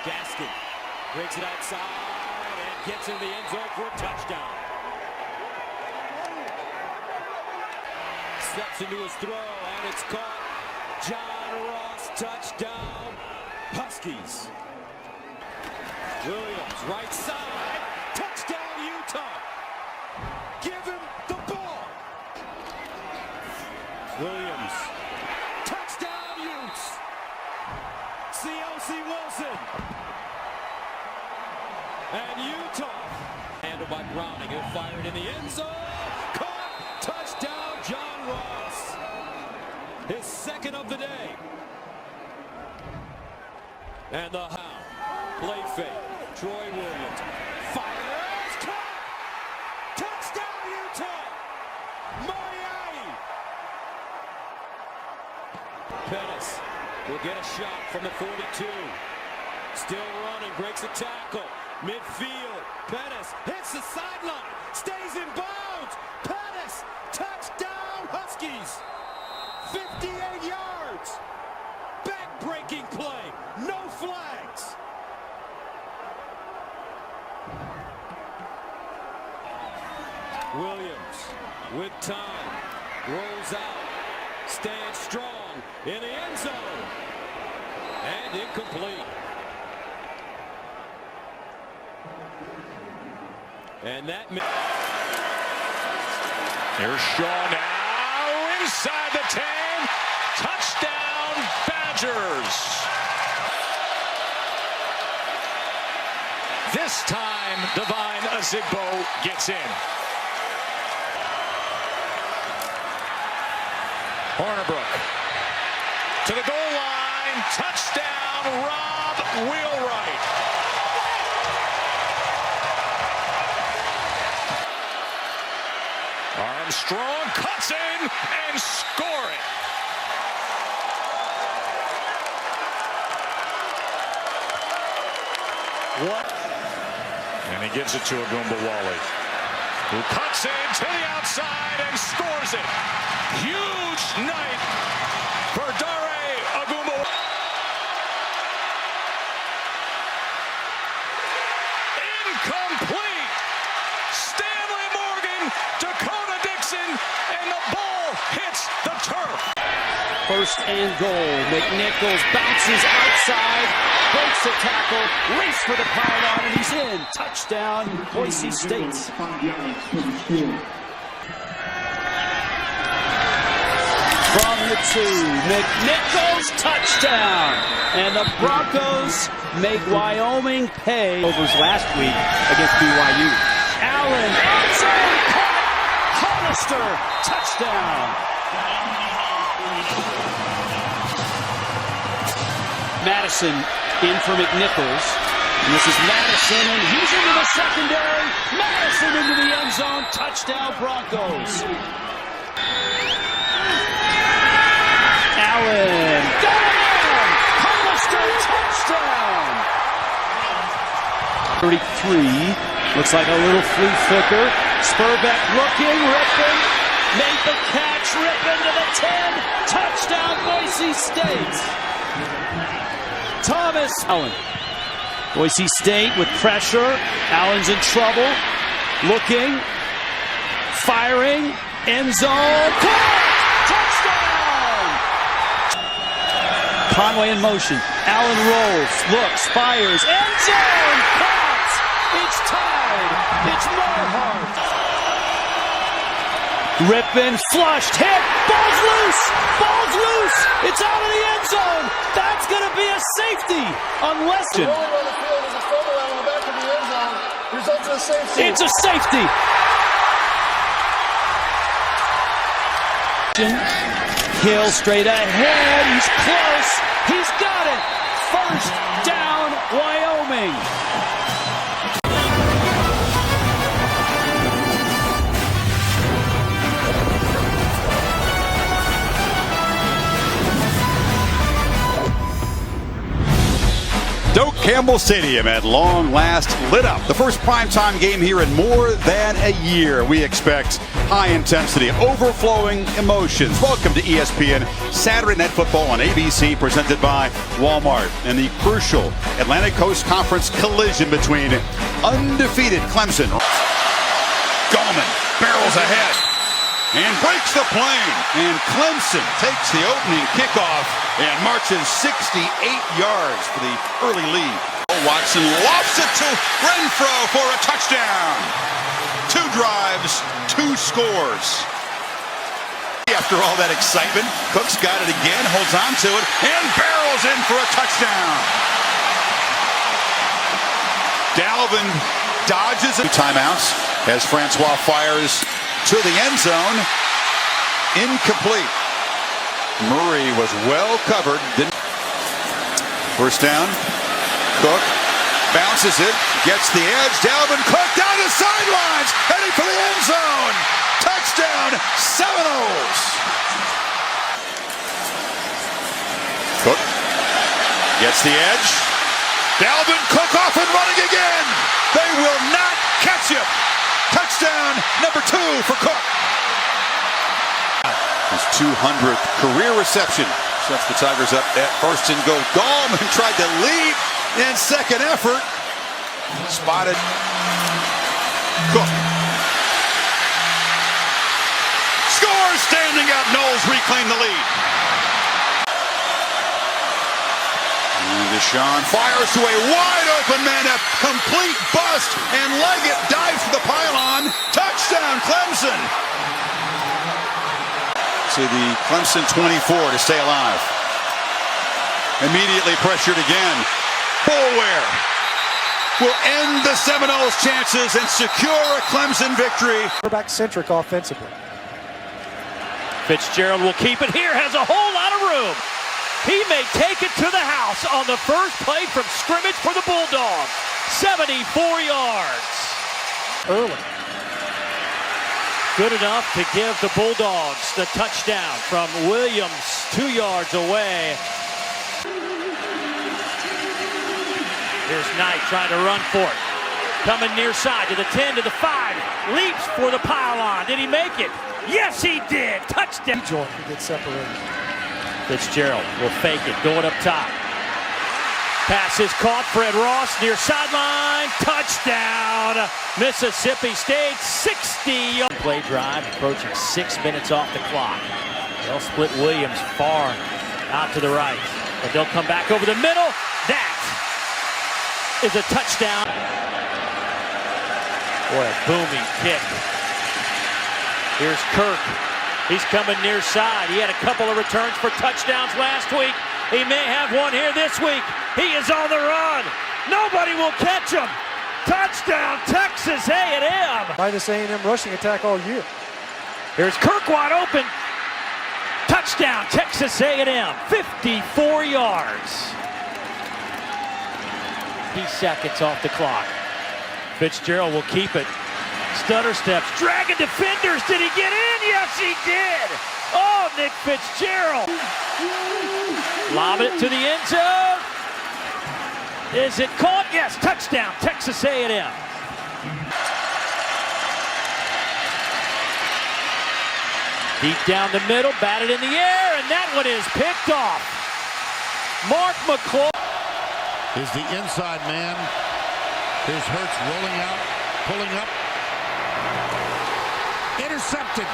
Gaskin breaks it outside and gets in the end zone for a touchdown. Steps into his throw and it's caught. John Ross, touchdown, Huskies. Williams, right side, touchdown, Utah. Give him the ball. Williams, touchdown, Utes. C.L.C. Wilson. And Utah. Handled by Browning, he'll fire it in the end zone. Caught, touchdown, John Ross. His second of the day. And the Hound. Play fake. Troy Williams. Fires. Caught. Touchdown, Utah. Miami. Pettis will get a shot from the 42. Still running. Breaks a tackle. Midfield. Pettis hits the sideline. Stays in bounds. Pettis. Touchdown, Huskies. 58 yards. Back-breaking play. No flags. Williams with time. Rolls out. Stands strong in the end zone. And incomplete. And that... Here's Shaw now inside the 10. Touchdown, Badgers. This time, Devine Ozigbo gets in. Hornibrook to the goal line. Touchdown, Rob Wheelwright. Armstrong cuts in and scoring. What? And he gives it to Agumbawale, who cuts in to the outside and scores it. Huge night for Dare Agumbawale. Incomplete. Stanley Morgan, Dakota Dixon, and the ball hits the turf. First and goal. McNichols bounces outside, breaks the tackle, race for the pylon, and he's in. Touchdown, Boise State. From the 2, McNichols, touchdown. And the Broncos make Wyoming pay. Overs last week against BYU. Allen, Hollister, touchdown. Madison In for McNichols. And this is Madison, and he's into the secondary. Madison into the end zone. Touchdown, Broncos. Allen. Down! Hollister, touchdown! 33. Looks like a little flea flicker. Spurbeck looking, ripping. Made the catch, ripping to the 10. Touchdown, Boise State. Thomas Allen. Boise State with pressure. Allen's in trouble. Looking. Firing. End zone. Touchdown! Conway in motion. Allen rolls. Looks. Fires. End zone. Caught. It's tied. It's Marhart. Rippin, flushed, hit, ball's loose, ball's loose, it's out of the end zone. That's going to be a safety on Weston. Rolling on the field is a fumble out on the back of the end zone, results in a safety. It's a safety. Hill straight ahead, he's close, he's got it. First down, Wyoming. Doak Campbell Stadium at long last lit up. The first primetime game here in more than a year. We expect high intensity, overflowing emotions. Welcome to ESPN Saturday Night Football on ABC, presented by Walmart. And the crucial Atlantic Coast Conference collision between undefeated Clemson. Gallman barrels ahead and breaks the plane. And Clemson takes the opening kickoff and marches 68 yards for the early lead. Watson lofts it to Renfro for a touchdown. 2 drives, 2 scores. After all that excitement, Cook's got it again, holds on to it, and barrels in for a touchdown. Dalvin dodges it. 2 timeouts as Francois fires to the end zone. Incomplete. Murray was well covered. First down. Cook bounces it, gets the edge. Dalvin Cook down the sidelines, heading for the end zone. Touchdown, Seminoles. Cook gets the edge. Dalvin Cook off and running again. They will not catch him. Touchdown number 2 for Cook. His 200th career reception sets the Tigers up at first and goal. Gallman tried to lead in second effort. Spotted Cook. Scores, standing up. Knowles reclaim the lead. And Deshaun fires to a wide open man. A complete bust. And Leggett dives for the pylon. Touchdown, Clemson. To the Clemson 24 to stay alive. Immediately pressured again. Boulware will end the Seminoles' chances and secure a Clemson victory. Quarterback-centric offensively. Fitzgerald will keep it here, has a whole lot of room. He may take it to the house on the first play from scrimmage for the Bulldogs. 74 yards. Early. Good enough to give the Bulldogs the touchdown from Williams 2 yards away. Here's Knight trying to run for it. Coming near side to the 10, to the 5. Leaps for the pylon. Did he make it? Yes, he did. Touchdown. Jordan gets separated. Fitzgerald will fake it. Going up top. Pass is caught. Fred Ross near sideline. Touchdown. Mississippi State 60. Play drive approaching 6 minutes off the clock. They'll split Williams far out to the right. But they'll come back over the middle. That is a touchdown. Boy, a booming kick. Here's Kirk. He's coming near side. He had a couple of returns for touchdowns last week. He may have one here this week. He is on the run. Nobody will catch him. Touchdown, Texas A&M. Minus A&M rushing attack all year. Here's Kirk wide open. Touchdown, Texas A&M. 54 yards. 30 seconds off the clock. Fitzgerald will keep it. Stutter steps, dragging defenders. Did he get in? Yes, he did. Oh, Nick Fitzgerald. Lob it to the end zone. Is it caught? Yes, touchdown, Texas A&M. Deep down the middle, batted in the air, and that one is picked off. Mark McCloy is the inside man. Here's Hurts rolling out, pulling up. Intercepted.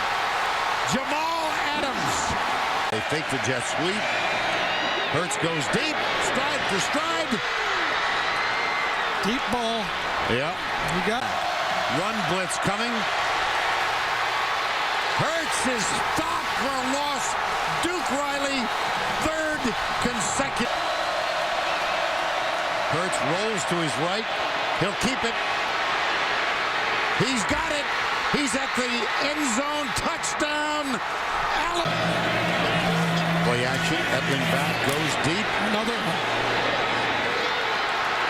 Jamal Adams. They fake the jet sweep. Hurts goes deep, stride for stride. Deep ball. Yep. You got it. Run blitz coming. Hurts is stopped for a loss. Duke Riley, third consecutive. Hurts rolls to his right. He'll keep it. He's got it. He's at the end zone. Touchdown. Play action. Edling back. Goes deep. Another.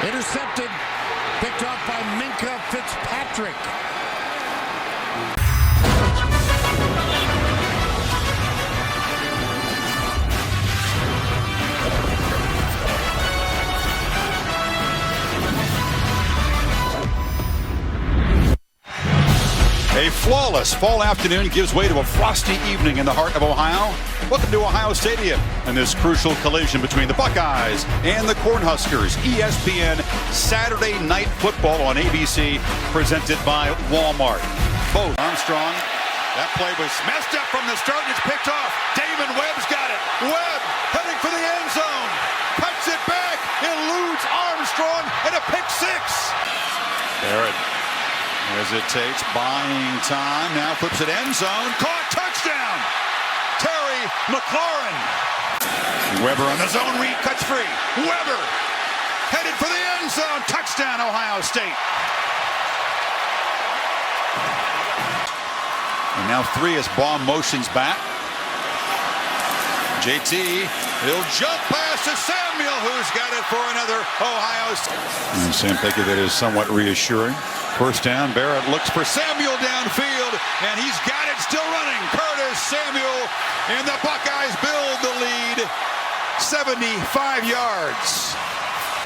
Intercepted. Picked off by Minkah Fitzpatrick. A flawless fall afternoon gives way to a frosty evening in the heart of Ohio. Welcome to Ohio Stadium and this crucial collision between the Buckeyes and the Cornhuskers. ESPN Saturday Night Football on ABC, presented by Walmart. Both Armstrong. That play was messed up from the start and it's picked off. Damon Webb's got it. Webb heading for the end zone. Cuts it back. Eludes Armstrong and a pick six. Barrett hesitates, buying time. Now flips it end zone. Caught, touchdown. Terry McLaurin. Weber on the zone read, cuts free. Weber headed for the end zone. Touchdown, Ohio State. And now three as Baum motions back. JT, he'll jump past to Samuel, who's got it for another Ohio State. And Sam thinking that is somewhat reassuring. First down, Barrett looks for Samuel downfield, and he's got it still running. Curtis Samuel, and the Buckeyes build the lead, 75 yards.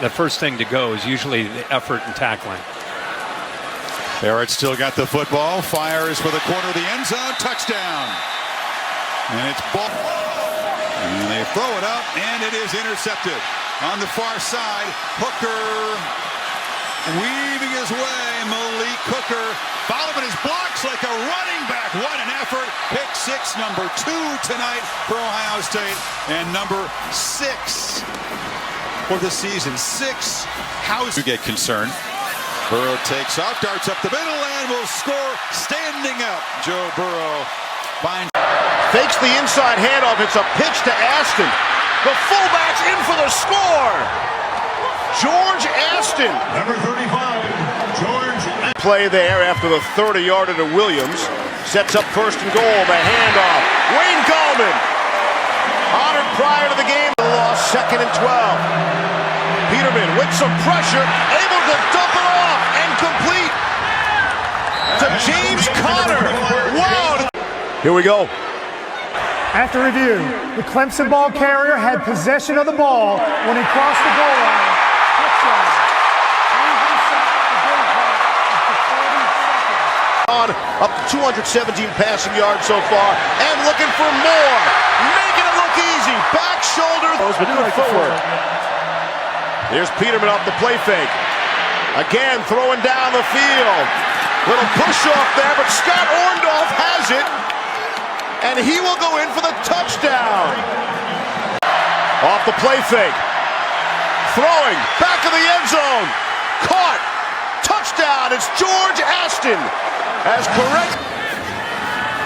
The first thing to go is usually the effort and tackling. Barrett still got the football, fires for the corner of the end zone, touchdown. And it's ball. And they throw it up, and it is intercepted. On the far side, Hooker weaving his way. Malik Hooker following his blocks like a running back. What an effort. Pick six, number 2 tonight for Ohio State, and number 6 for the season. 6. How do you get concerned? Burrow takes off, darts up the middle, and will score standing up. Joe Burrow finds. Fakes the inside handoff. It's a pitch to Aston. The fullback's in for the score. George Aston. Number 35, George. Play there after the 30-yarder to Williams. Sets up first and goal. The handoff. Wayne Gallman. Honored prior to the game. The loss, 2nd and 12. Peterman with some pressure. Able to dump it off and complete to James Conner. Wow. Here we go. After review, the Clemson ball carrier had possession of the ball when he crossed the goal line. On up to 217 passing yards so far, and looking for more. Making it look easy. Back shoulder. Good forward. Here's Peterman off the play fake. Again, throwing down the field. Little push off there, but Scott Orndorff has it. And he will go in for the touchdown. Off the play fake. Throwing. Back of the end zone. Caught. Touchdown. It's George Aston. As correct.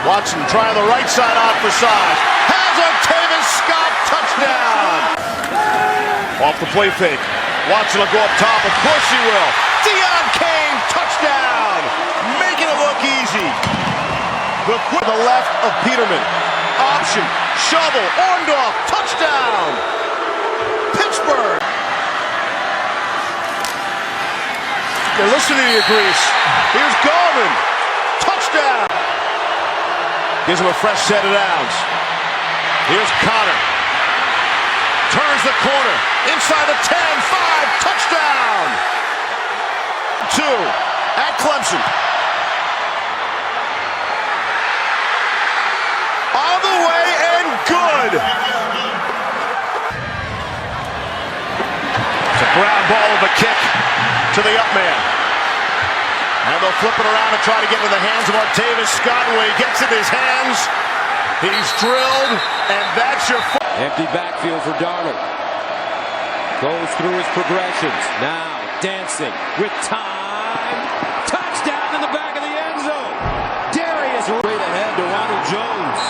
Watson trying the right side out for size. Has a Tavis Scott touchdown. Off the play fake. Watson will go up top. Of course he will. Deion Kane. Touchdown. Making it look easy. The left of Peterman. Option. Shovel. Orndorff. Touchdown. Pittsburgh. They're listening to you, Grease. Here's Gallman. Touchdown. Gives him a fresh set of downs. Here's Connor. Turns the corner. Inside the 10, 5, touchdown. 2 at Clemson. All the way and good. It's a ground ball of a kick to the up man. And they'll flip it around and try to get into the hands of Artavis Scott. When he gets in his hands, he's drilled, and that's your... Empty backfield for Darnold. Goes through his progressions. Now dancing with time. Touchdown in the back of the end zone. Darius right ahead to Ronald Jones.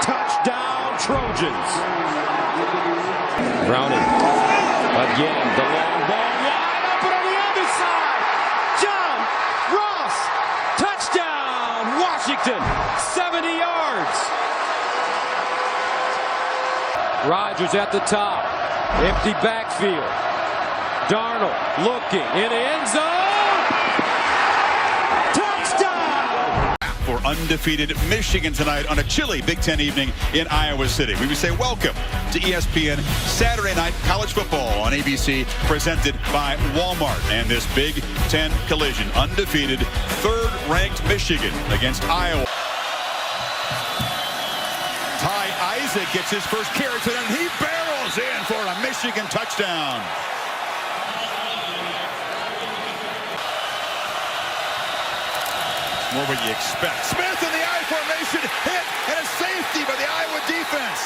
Touchdown Trojans. Browning. Again, the long ball wide open on the other side. John Ross. Touchdown Washington. 70 yards. Rodgers at the top. Empty backfield. Darnold looking in the end zone. Touchdown! For undefeated Michigan tonight on a chilly Big Ten evening in Iowa City. We would say welcome to ESPN Saturday Night College Football on ABC, presented by Walmart. And this Big Ten collision, undefeated, third-ranked Michigan against Iowa. Ty Isaac gets his first carry today, and he barrels in for a Michigan touchdown. More what you expect. Smith in the I formation, hit, and a safety by the Iowa defense.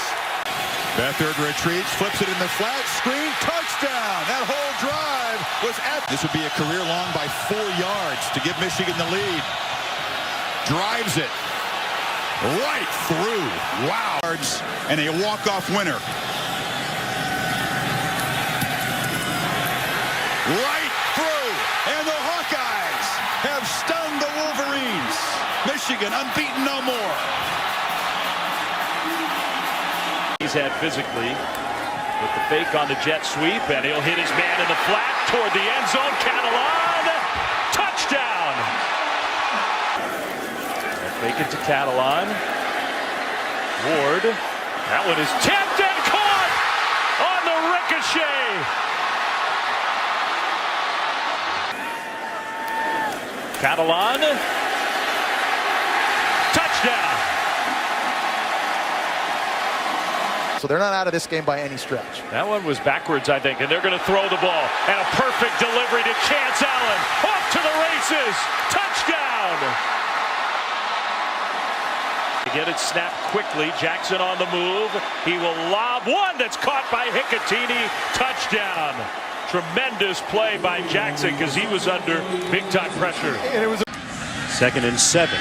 Beathard retreats, flips it in the flat, screen, touchdown. That whole drive was at... This would be a career long by 4 yards to give Michigan the lead. Drives it right through. Wow. And a walk-off winner. Right through. And the Hawkeyes have stunned the Wolverines. Michigan unbeaten no more. He's had physically with the fake on the jet sweep, and he'll hit his man in the flat toward the end zone. Catalan, touchdown. Fake it to Catalan. Ward, that one is tipped and caught on the ricochet. Catalan, touchdown. So they're not out of this game by any stretch. That one was backwards, I think, and they're going to throw the ball. And a perfect delivery to Chance Allen. Off to the races. Touchdown. Get it snapped quickly. Jackson on the move. He will lob one that's caught by Hicatini. Touchdown. Tremendous play by Jackson because he was under big-time pressure. And it was 2nd and 7.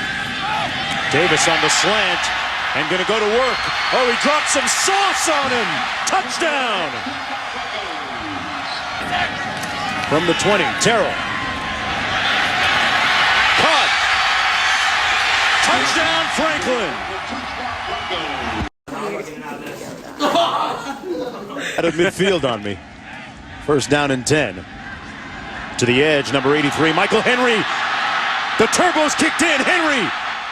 Davis on the slant and going to go to work. Oh, he dropped some sauce on him. Touchdown. From the 20, Terrell. Caught. Touchdown, Franklin. Out of midfield on me. 1st down and 10. To the edge, number 83, Michael Henry. The turbo's kicked in. Henry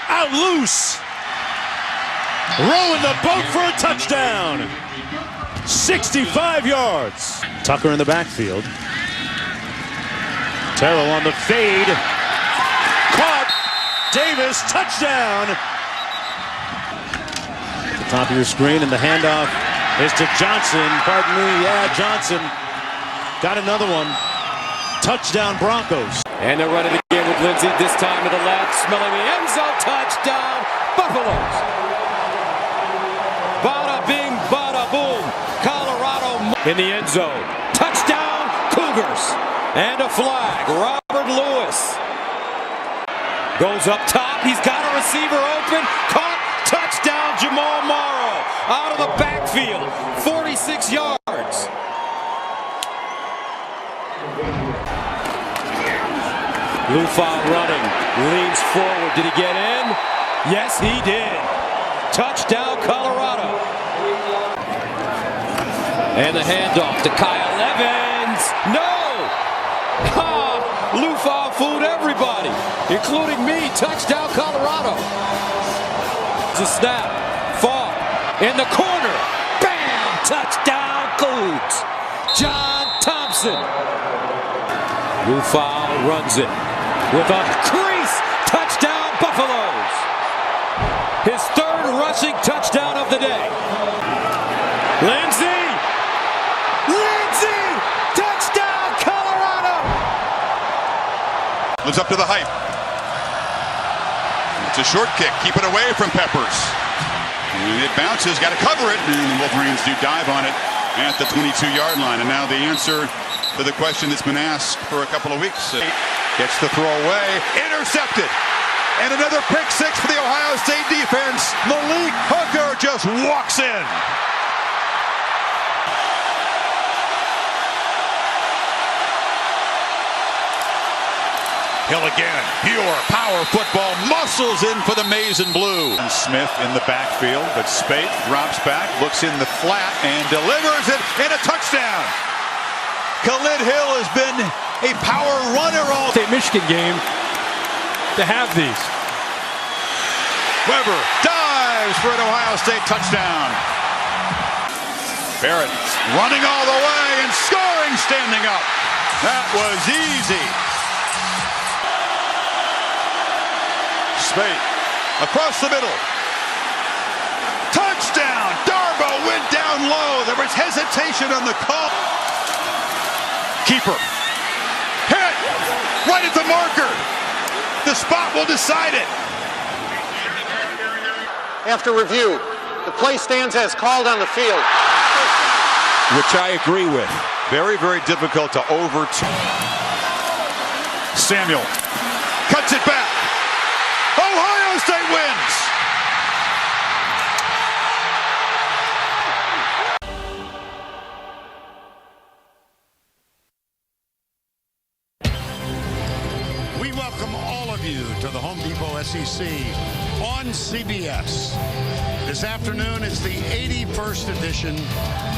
out loose. Rowing the boat for a touchdown. 65 yards. Tucker in the backfield. Terrell on the fade. Caught. Davis, touchdown. At the top of your screen, and the handoff is to Johnson. Pardon me, yeah, Johnson. Got another one. Touchdown Broncos. And they're running again with Lindsey, this time to the left, smelling the end zone. Touchdown, Buffaloes. Bada bing, bada boom. Colorado in the end zone. Touchdown, Cougars. And a flag, Robert Lewis. Goes up top, he's got a receiver open. Caught, touchdown, Jamal Morrow. Out of the backfield, 46 yards. Lufau running, leans forward. Did he get in? Yes, he did. Touchdown, Colorado. And the handoff to Kyle Evans. No! Lou Fowl fooled everybody, including me. Touchdown, Colorado. It's a snap. Fall in the corner. Bam! Touchdown, Cougs. John Thompson. Lou Fowl runs it with a crease. Touchdown, Buffaloes. His third rushing touchdown of the day. Lindsey. Touchdown, Colorado. Lives up to the hype. It's a short kick. Keep it away from Peppers. And it bounces. Got to cover it. And the Wolverines do dive on it at the 22-yard line. And now the answer to the question that's been asked for a couple of weeks. Gets the throw away. Intercepted. And another pick six for the Ohio State defense. Malik Hooker just walks in. Hill again. Pure power football. Muscles in for the maize and blue. And Smith in the backfield, but Spate drops back, looks in the flat, and delivers it, and a touchdown. Khalid Hill has been a power runner all State Michigan game to have these. Weber dives for an Ohio State touchdown. Barrett running all the way and scoring standing up. That was easy. Spate across the middle. Touchdown! Darbo went down low. There was hesitation on the call. Keeper. Hit! Right at the marker. The spot will decide it. After review, the play stands as called on the field. Which I agree with. Very, very difficult to overturn. Samuel cuts it back. Ohio State wins. We welcome all of you to the Home Depot SEC on CBS. This afternoon is the 81st edition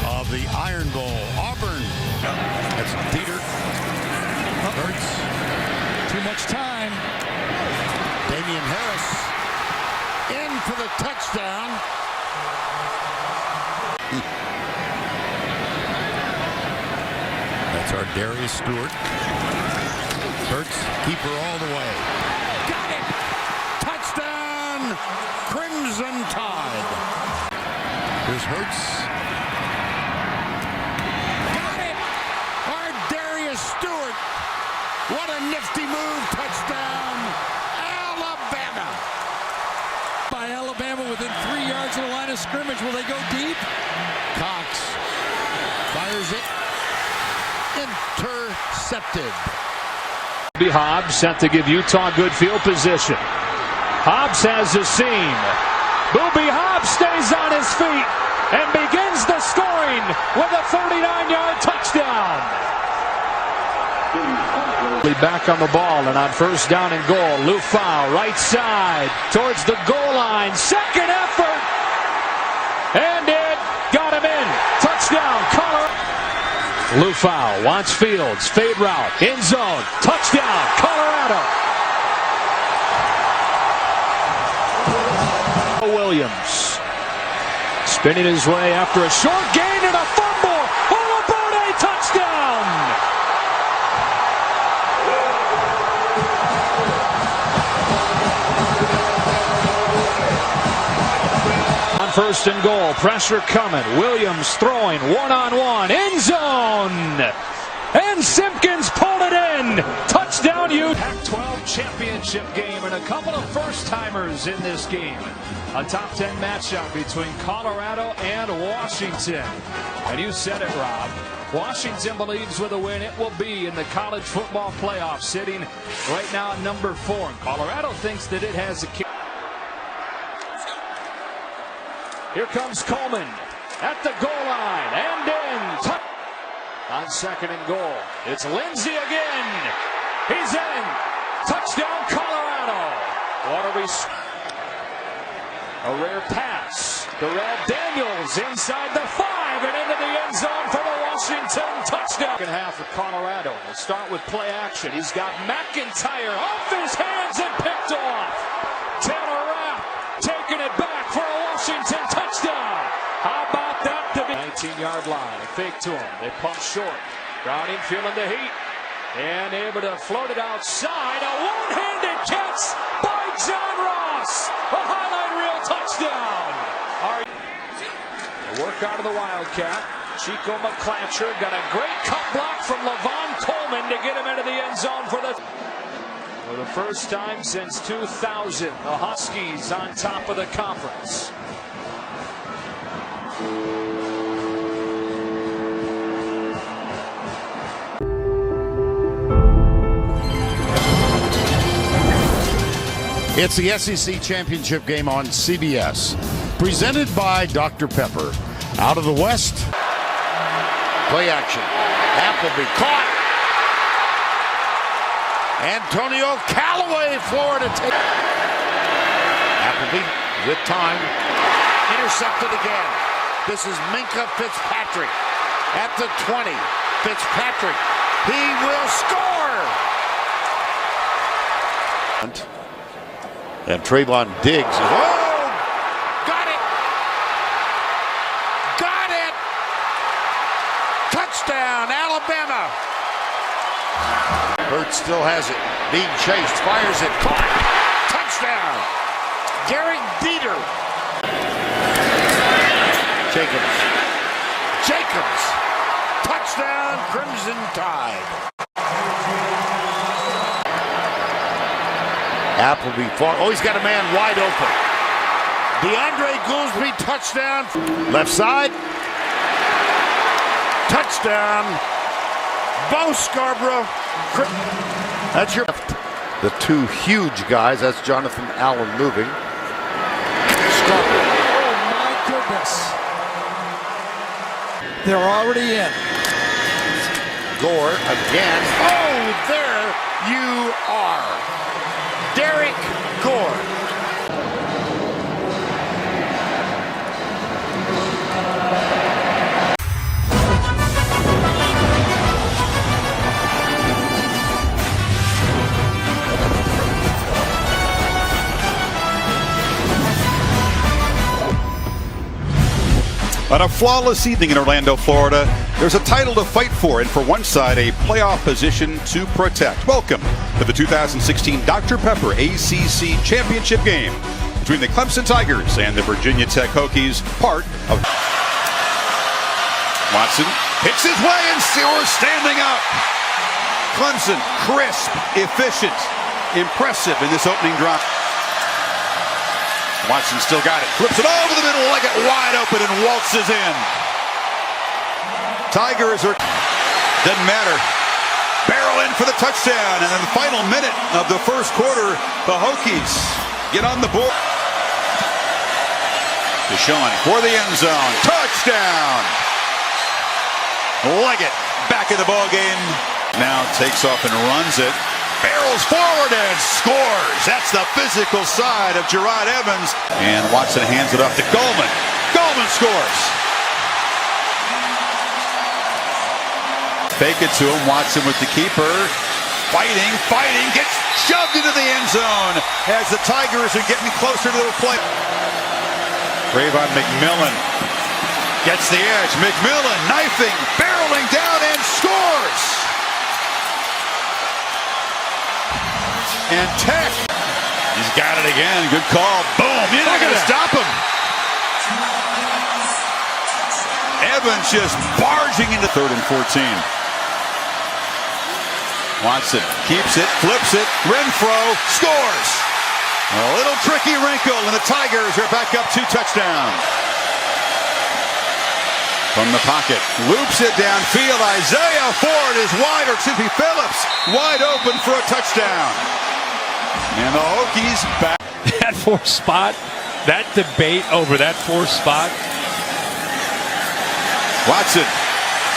of the Iron Bowl. Auburn. That's Peter. Hurts. Too much time. Damian Harris in for the touchdown. That's our Darius Stewart. Hurts, keeper all the way. Got it! Touchdown! Crimson Tide. Here's Hurts. Got it! Our Darius Stewart. What a nifty move. Touchdown! Alabama. By Alabama within 3 yards of the line of scrimmage. Will they go deep? Cox fires it. Intercepted. Hobbs set to give Utah good field position. Hobbs has the seam. Booby Hobbs stays on his feet and begins the scoring with a 39-yard touchdown. Back on the ball and on first down and goal. Lou Fowl right side towards the goal line. Second effort. And it got him in. Touchdown, Colorado. Lou Fowl wants Fields. Fade route. End zone. Touchdown, Colorado. Williams spinning his way after a short gain and a fumble. Olabode touchdown. On first and goal, pressure coming. Williams throwing one-on-one. End zone. And Simpkins pulled it in. Touchdown, Utah. Pac-12 championship game and a couple of first-timers in this game. A top 10 matchup between Colorado and Washington. And you said it, Rob. Washington believes with a win it will be in the college football playoff, sitting right now at number 4. And Colorado thinks that it has a kick. Here comes Coleman at the goal line and in. On second and goal, it's Lindsey again. He's in. Touchdown, Colorado. What a rare pass. Darrell Daniels inside the 5 and into the end zone for the Washington touchdown. Second half of Colorado. We'll start with play action. He's got McIntyre off his hands and picked off. Taylor Rapp taking it back for a Washington touchdown. How about that? 19-yard line. A fake to him. They pump short. Browning feeling the heat. And able to float it outside. A one-handed catch by John Ross. A highlight reel touchdown. The work out of the Wildcat. Chico McClatcher got a great cut block from Levon Coleman to get him into the end zone for the first time since 2000. The Huskies on top of the conference. It's the SEC Championship game on CBS, presented by Dr. Pepper. Out of the West, play action. Appleby caught. Antonio Callaway, Florida. Appleby with time, intercepted again. This is Minkah Fitzpatrick at the 20. Fitzpatrick, he will score. And Trayvon Diggs is, got it! Got it! Touchdown, Alabama! Hurts still has it, being chased, fires it, caught! Touchdown! Derek Dieter! Jacobs! Touchdown, Crimson Tide! Appleby far. Oh, he's got a man wide open. DeAndre Goolsby, touchdown. Left side. Touchdown. Bo Scarborough. That's your. The two huge guys. That's Jonathan Allen moving. Scarborough. Oh, my goodness. They're already in. Gore again. Oh, there you are. Derek Gore. On a flawless evening in Orlando, Florida, there's a title to fight for, and for one side, a playoff position to protect. Welcome to the 2016 Dr. Pepper ACC Championship game between the Clemson Tigers and the Virginia Tech Hokies, part of. Watson hits his way and Sears standing up. Clemson, crisp, efficient, impressive in this opening drive. Watson still got it. Flips it over the middle, like it wide open, and waltzes in. Tigers are. Doesn't matter. Barrel in for the touchdown. And in the final minute of the first quarter, the Hokies get on the board. Deshaun for the end zone. Touchdown. Leggett back in the ball game. Now takes off and runs it. Barrels forward and scores. That's the physical side of Gerard Evans. And Watson hands it off to Goldman. Goldman scores. Fake it to him. Watson with the keeper. Fighting, gets shoved into the end zone as the Tigers are getting closer to the play. Trayvon McMillan gets the edge. McMillan knifing, barreling down and scores. And Tech, he's got it again. Good call. Boom. You're not going to stop him. Evans just barging into 3rd and 14. Watson keeps it, flips it. Renfro scores. A little tricky wrinkle, and the Tigers are back up 2 touchdowns. From the pocket, loops it downfield. Isaiah Ford is wide, or excuse me, Phillips wide open for a touchdown. And the Hokies back. That 4th spot, that debate over that 4th spot. Watson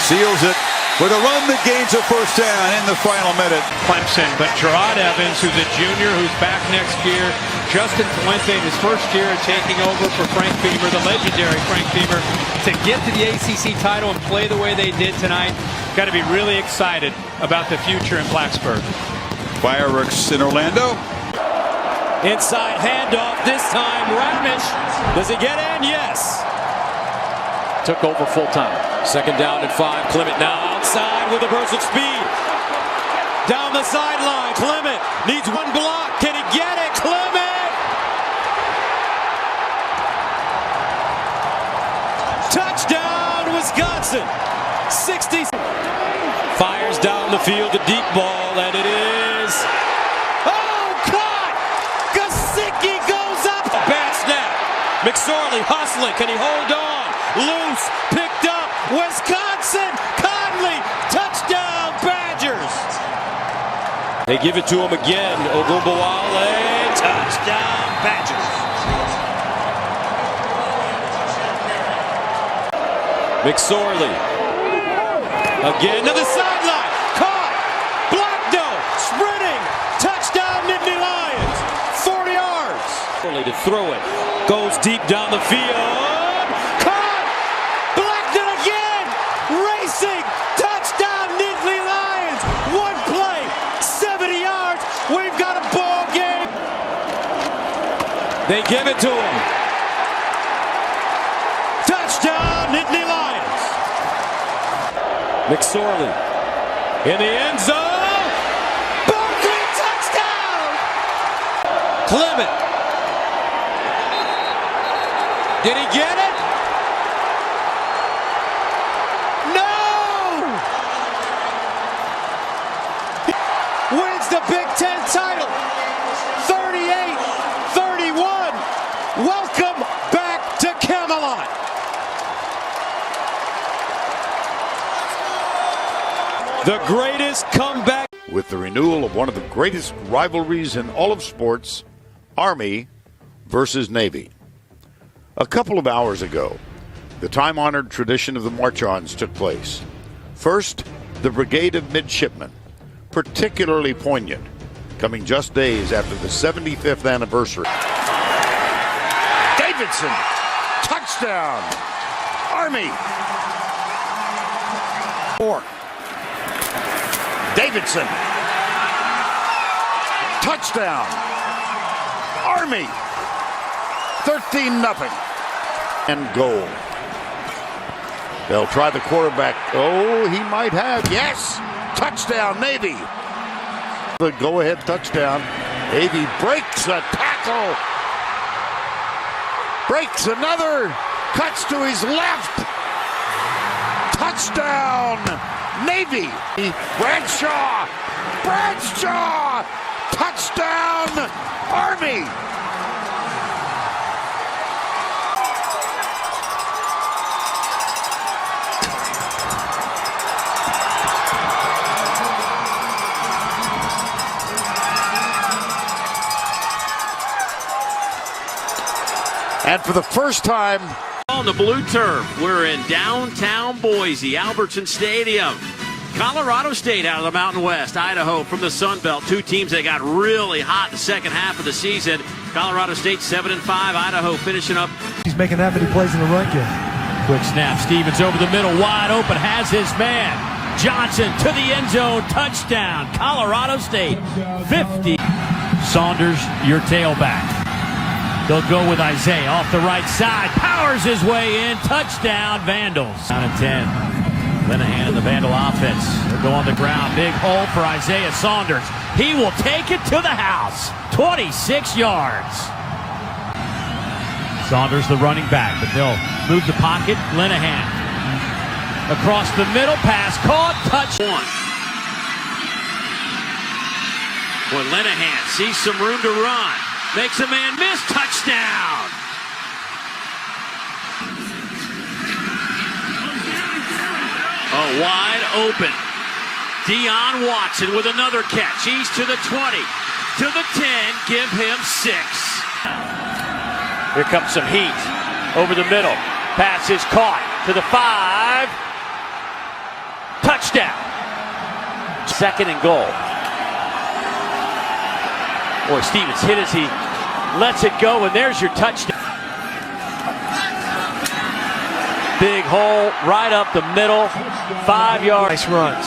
seals it, with a run that gains a first down in the final minute. Clemson, but Gerard Evans, who's a junior, who's back next year. Justin Fuente, his first year taking over for Frank Beamer, the legendary Frank Beamer, to get to the ACC title and play the way they did tonight. Got to be really excited about the future in Blacksburg. Fireworks in Orlando. Inside handoff, this time Ramish. Does he get in? Yes. Took over full time. Second down and 5. Clement now outside with a burst of speed. Down the sideline. Clement needs one block. Can he get it? Clement! Touchdown, Wisconsin. 60. Fires down the field, a deep ball, and it is. Oh, caught! Gesicki goes up. Bad snap. McSorley hustling. Can he hold on? Loose. Picked up. Wisconsin. Conley. Touchdown, Badgers. They give it to him again. Ogunbowale. Touchdown, Badgers. McSorley. Again to the sideline. Caught. Blocked. Sprinting. Touchdown, Nittany Lions. 40 yards. Early to throw it. Goes deep down the field. Caught. Blocked it again. Racing. Touchdown, Nittany Lions. One play. 70 yards. We've got a ball game. They give it to him. Touchdown, Nittany Lions. McSorley in the end zone. Barkley, touchdown! Clement. Did he get it? No! Wins the Big Ten title. 38-31. Welcome back to Camelot. The greatest comeback. With the renewal of one of the greatest rivalries in all of sports, Army versus Navy. A couple of hours ago, the time-honored tradition of the march-ons took place. First, the Brigade of Midshipmen, particularly poignant, coming just days after the 75th anniversary. Davidson, touchdown, Army. 4. Davidson, touchdown, Army, 13-0. And goal. They'll try the quarterback. Oh, he might have. Yes, touchdown, Navy. The go-ahead touchdown. Navy breaks a tackle. Breaks another, cuts to his left. Touchdown, Navy. Bradshaw, touchdown, Army. And for the first time on the blue turf, we're in downtown Boise, Albertson Stadium. Colorado State out of the Mountain West, Idaho from the Sun Belt. Two teams that got really hot the second half of the season. Colorado State 7-5, Idaho finishing up. He's making that many plays in the run game. Quick snap. Stevens over the middle, wide open, has his man. Johnson to the end zone, touchdown. Colorado State, 50. Saunders, your tailback. They'll go with Isaiah off the right side. Powers his way in. Touchdown, Vandals. Down at 10. Linehan in the Vandal offense. They'll go on the ground. Big hole for Isaiah Saunders. He will take it to the house. 26 yards. Saunders the running back, but they'll move the pocket. Linehan across the middle. Pass caught. Touchdown. Boy, Linehan sees some room to run. Makes a man miss. Touchdown. Oh, wide open. Deion Watson with another catch. He's to the 20, to the 10. Give him 6. Here comes some heat. Over the middle. Pass is caught to the 5. Touchdown. Second and goal. Boy, Stevens hit as he lets it go, and there's your touchdown. Big hole right up the middle. 5 yards. Nice runs.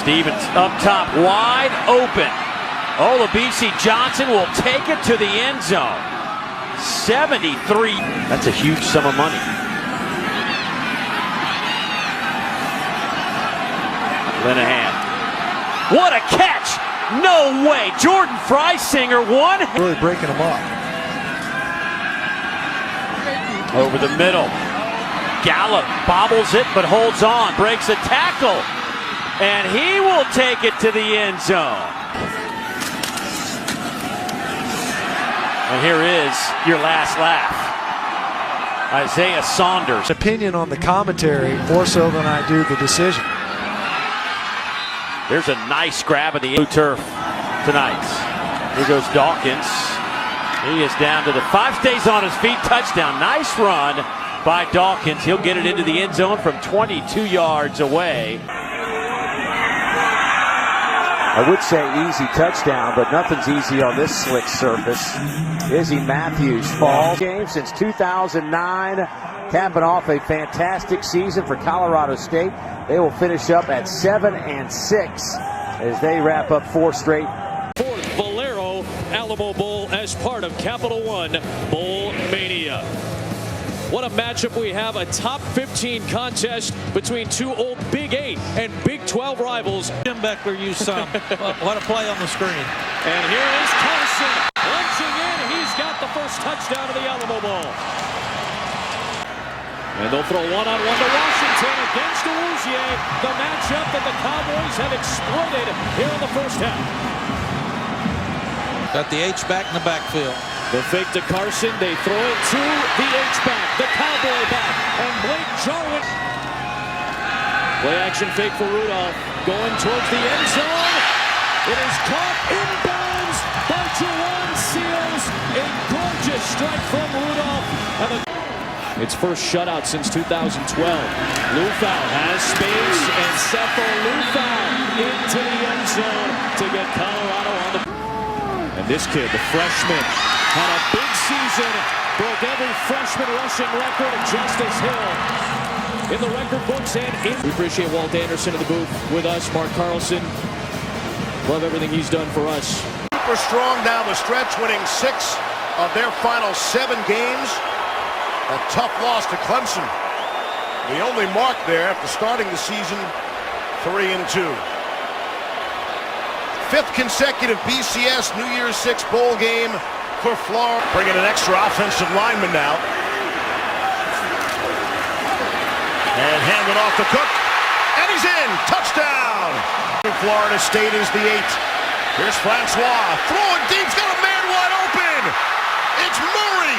Stevens up top, wide open. Olabisi Johnson will take it to the end zone. 73. That's a huge sum of money. Linehan. What a catch! No way! Jordan Freisinger won. Really breaking them up. Over the middle. Gallup bobbles it but holds on. Breaks a tackle. And he will take it to the end zone. And here is your last laugh. Isaiah Saunders. Opinion on the commentary more so than I do the decision. There's a nice grab of the blue turf tonight. Here goes Dawkins. He is down to the 5, stays on his feet. Touchdown. Nice run by Dawkins. He'll get it into the end zone from 22 yards away. I would say easy touchdown, but nothing's easy on this slick surface. Izzy Matthews falls. Game since 2009, capping off a fantastic season for Colorado State. They will finish up at 7-6 as they wrap up 4 straight. Fourth Valero Alamo Bowl as part of Capital One Bowl Mania. What a matchup we have, a top 15 contest between two old Big 8 and Big 12 rivals. Jim Beckler used some. What a play on the screen. And here is Carson launching in. He's got the first touchdown of the Alamo Bowl. And they'll throw one-on-one to Washington against Awuzie. The matchup that the Cowboys have exploited here in the first half. Got the H-back in the backfield. The fake to Carson. They throw it to the H-back, the Cowboy back, and Blake Jarwin. Play action fake for Rudolph. Going towards the end zone. It is caught inbounds by Juwan Seals. A gorgeous strike from Rudolph. Its first shutout since 2012. Lufau has space, and Sefo Lufau into the end zone to get Colorado on the. And this kid, the freshman, had a big season, broke every freshman rushing record of Justice Hill in the record books. And we appreciate Walt Anderson in the booth with us, Mark Carlson. Love everything he's done for us. Super strong down the stretch, winning 6 of their final 7 games. A tough loss to Clemson. The only mark there after starting the season 3-2. 5th consecutive BCS New Year's 6 bowl game for Florida. Bringing an extra offensive lineman now. And handed off to Cook. And he's in. Touchdown. Florida State is the 8. Here's Francois. Throwing deep. He's got a man wide open. It's Murray.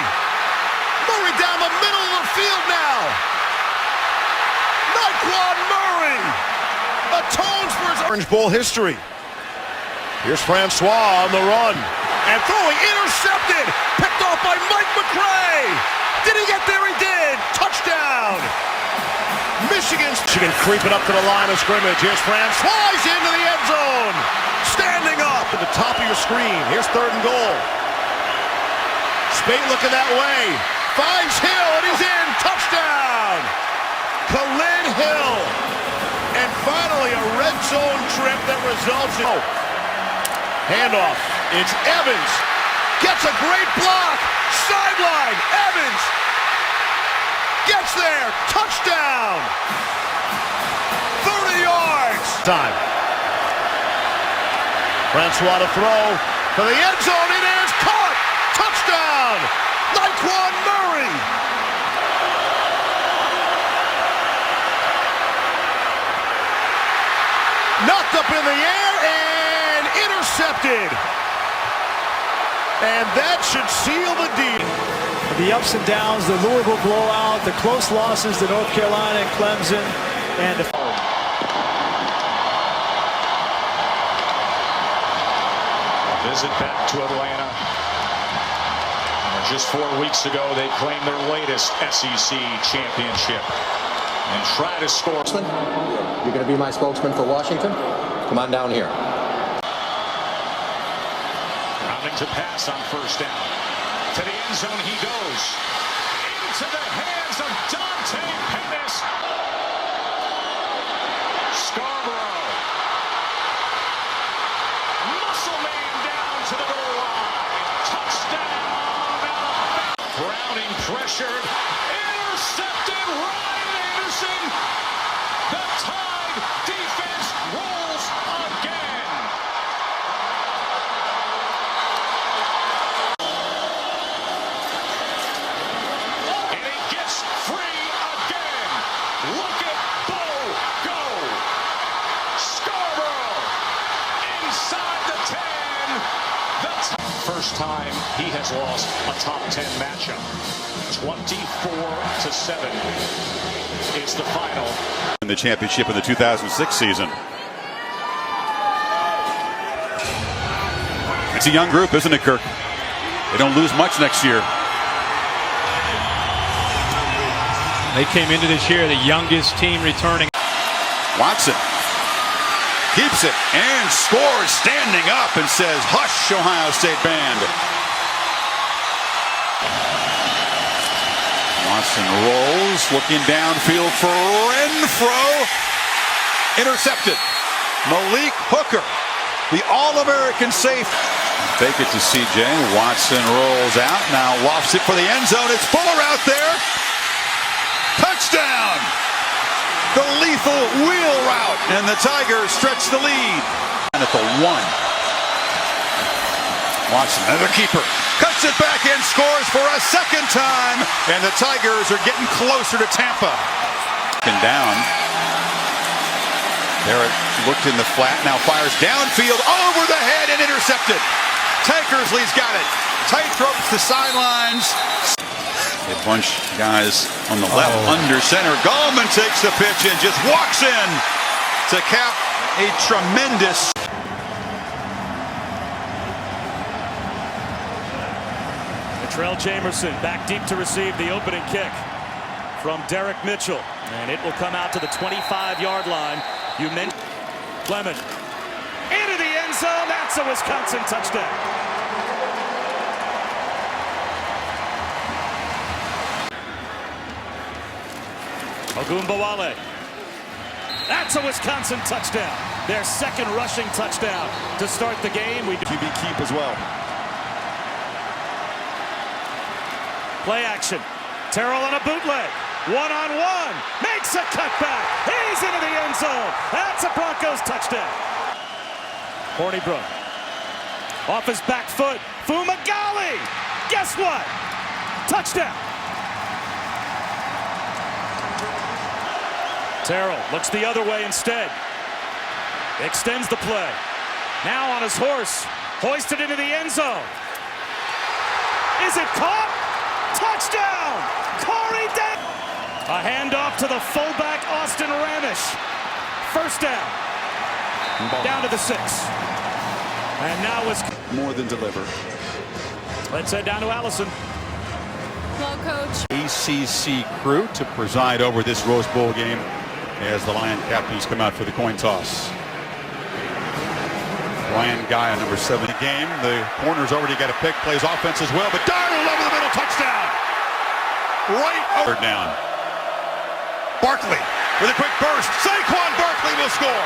Murray down the middle of the field now. Naquan Murray atones for his Orange Bowl history. Here's Francois on the run. And throwing intercepted. Picked off by Mike McCray. Did he get there? He did. Touchdown. Michigan creeping up to the line of scrimmage. Here's Francois. He's into the end zone. Standing up at the top of your screen. Here's 3rd and goal. Spate looking that way. Finds Hill, and he's in. Touchdown! Khalid Hill. And finally, a red zone trip that results in... Oh. Handoff. It's Evans. Gets a great block. Sideline. Evans. Gets there. Touchdown. 30 yards. Time. Francois to throw for the end zone. It is caught. Touchdown. Naquan Murray. Knocked up in the air and intercepted. And that should seal the deal. The ups and downs, the Louisville blowout, the close losses to North Carolina and Clemson, and the... Visit back to Atlanta. Just 4 weeks ago, they claimed their latest SEC championship. and try to score. You're going to be my spokesman for Washington? Come on down here. Rounding to pass on first down. To the end zone he goes. Into the hands of Dante Pettis. Scarborough. Muscle man down to the goal line. Touchdown. Browning pressured. Intercepted. Ryan Anderson. The Tide defense rolls again. And he gets free again. Look at Bo go. Scarborough inside the 10. First time he has lost a top 10 matchup. 24-7 is the final. In the championship in the 2006 season. It's a young group, isn't it, Kirk? They don't lose much next year. They came into this year the youngest team returning. Watson keeps it and scores standing up and says, "Hush, Ohio State band." Watson rolls, looking downfield for Renfro. Intercepted. Malik Hooker, the All-American safe. Fake it to CJ. Watson rolls out. Now wafts it for the end zone. It's Fuller out there. Touchdown! The lethal wheel route. And the Tigers stretch the lead. And at the 1. Watson, another keeper. Cuts it back and scores for a second time. And the Tigers are getting closer to Tampa. And down. Barrett looked in the flat. Now fires downfield over the head and intercepted. Tankersley's got it. Tightropes the sidelines. A bunch of guys on the left under center. Gallman takes the pitch and just walks in to cap a tremendous. Latrell Jamerson back deep to receive the opening kick from Derek Mitchell. And it will come out to the 25-yard line. You mentioned Clement. Into the end zone. That's a Wisconsin touchdown. Ogunbowale. That's a Wisconsin touchdown. Their second rushing touchdown to start the game. QB keep as well. Play action. Terrell on a bootleg. One-on-one. Makes a cutback. He's into the end zone. That's a Broncos touchdown. Hornibrook. Off his back foot. Fumagalli. Guess what? Touchdown. Terrell looks the other way instead. Extends the play. Now on his horse. Hoisted into the end zone. Is it caught? Touchdown! Corey Day. A handoff to the fullback, Austin Ramish. First down. Down to the 6. And now is more than deliver. Let's head down to Allison. Hello, Coach. ACC crew to preside over this Rose Bowl game as the Lion captains come out for the coin toss. Ryan Guy, number 7 in the game. The corner's already got a pick, plays offense as well, but Darnold over the middle, touchdown! Right over down. Barkley with a quick burst. Saquon Barkley will score.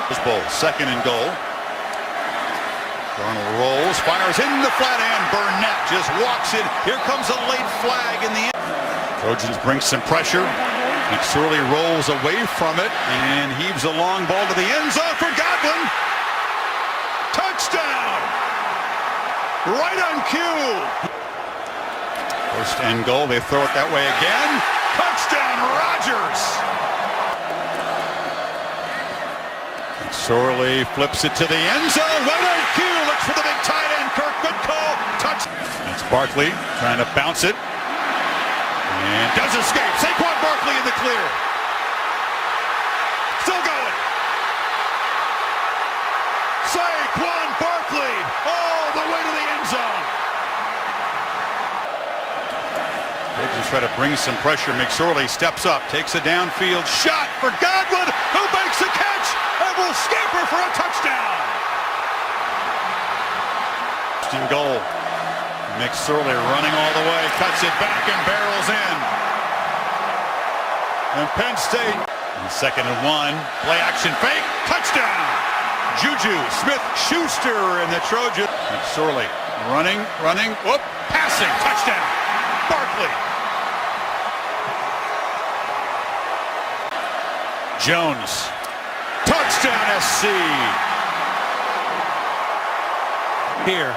This Bowl, 2nd and goal. Darnold rolls, fires in the flat end. Burnett just walks in. Here comes a late flag in the end. Trojans bring some pressure. McSorley rolls away from it and heaves a long ball to the end zone for Godwin. Touchdown! Right on cue. 1st and goal. They throw it that way again. Touchdown, Rodgers. McSorley flips it to the end zone. Right on cue. Looks for the big tight end. Kirk, good call. Touch. It's Barkley trying to bounce it. And does escape. Saquon Barkley in the clear. Still going. Saquon Barkley all the way to the end zone. try to bring some pressure. McSorley steps up, takes a downfield shot for Godwin, who makes a catch and will scamper for a touchdown. Interesting goal. McSorley running all the way, cuts it back and barrels in. And Penn State, 2nd and 1, play action fake, touchdown. Juju Smith-Schuster and the Trojan. McSorley running, whoop, passing, touchdown. Barkley. Jones, touchdown SC. Here.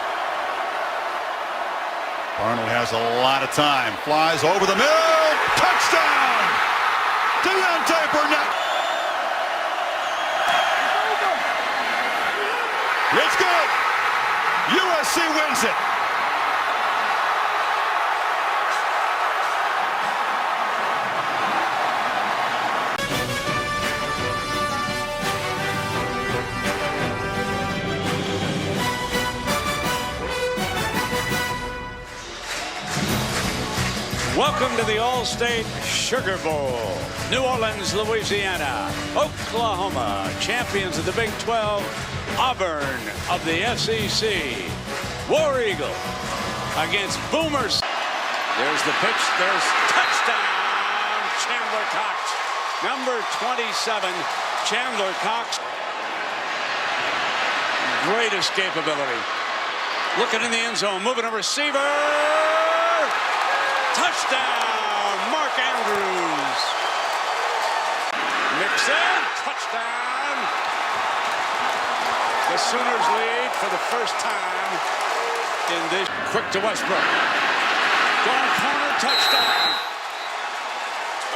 Arnold has a lot of time, flies over the middle, touchdown! Deontay Burnett. It's good. USC wins it. Welcome to the All-State Sugar Bowl. New Orleans, Louisiana, Oklahoma, champions of the Big 12, Auburn of the SEC. War Eagle against Boomers. There's the pitch, there's touchdown, Chandler Cox. Number 27, Chandler Cox. Great escapability. Looking in the end zone, moving a receiver. Touchdown, Mark Andrews. Mixon, touchdown. The Sooners lead for the first time in this. Quick to Westbrook. Going corner, touchdown.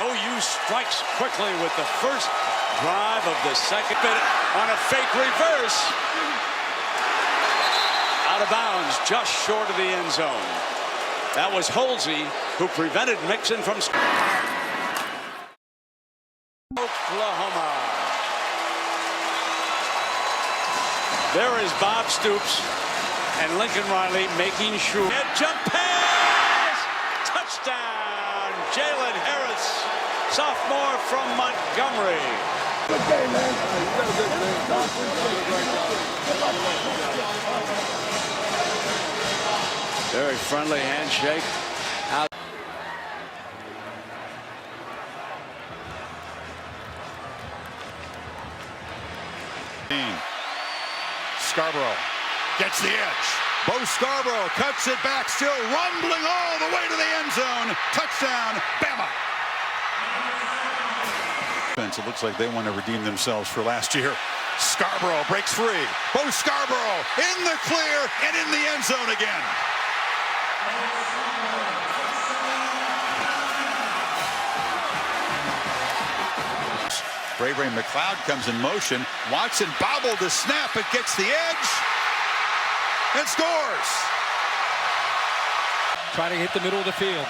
OU strikes quickly with the first drive of the second bit on a fake reverse. Out of bounds, just short of the end zone. That was Holsey who prevented Mixon from scoring. Oklahoma. There is Bob Stoops and Lincoln Riley making sure. Head jump pass! Touchdown! Jalen Harris, sophomore from Montgomery. Good game, man. Very friendly handshake. Out. Scarborough gets the edge. Bo Scarborough cuts it back, still rumbling all the way to the end zone. Touchdown, Bama. It looks like they want to redeem themselves for last year. Scarborough breaks free. Bo Scarborough in the clear and in the end zone again. Ray McLeod comes in motion. Watson bobbled the snap, but gets the edge and scores. Trying to hit the middle of the field.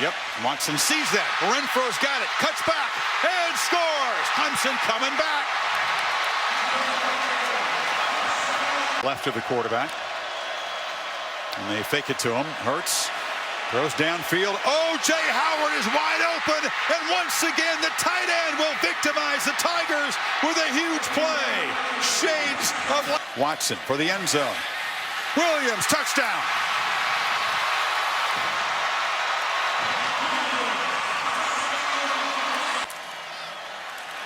Yep, Watson sees that. Renfro's got it, cuts back and scores. Clemson coming back. Left of the quarterback. And they fake it to him. Hurts throws downfield. O.J. Howard is wide open. And once again, the tight end will victimize the Tigers with a huge play. Shades of Watson for the end zone. Williams, touchdown.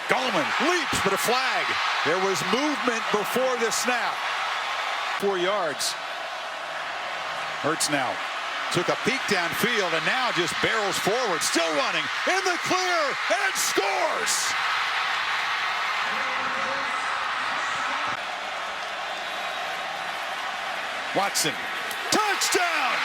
Gallman leaps, but a flag. There was movement before the snap. 4 yards. Hurts now took a peek downfield and now just barrels forward, still running in the clear and scores. Watson, touchdown.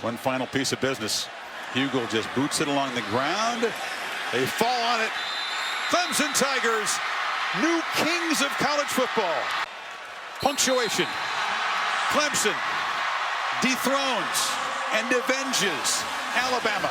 One final piece of business. Hugel just boots it along the ground. They fall on it. Clemson Tigers, new kings of college football. Punctuation. Clemson dethrones and avenges Alabama.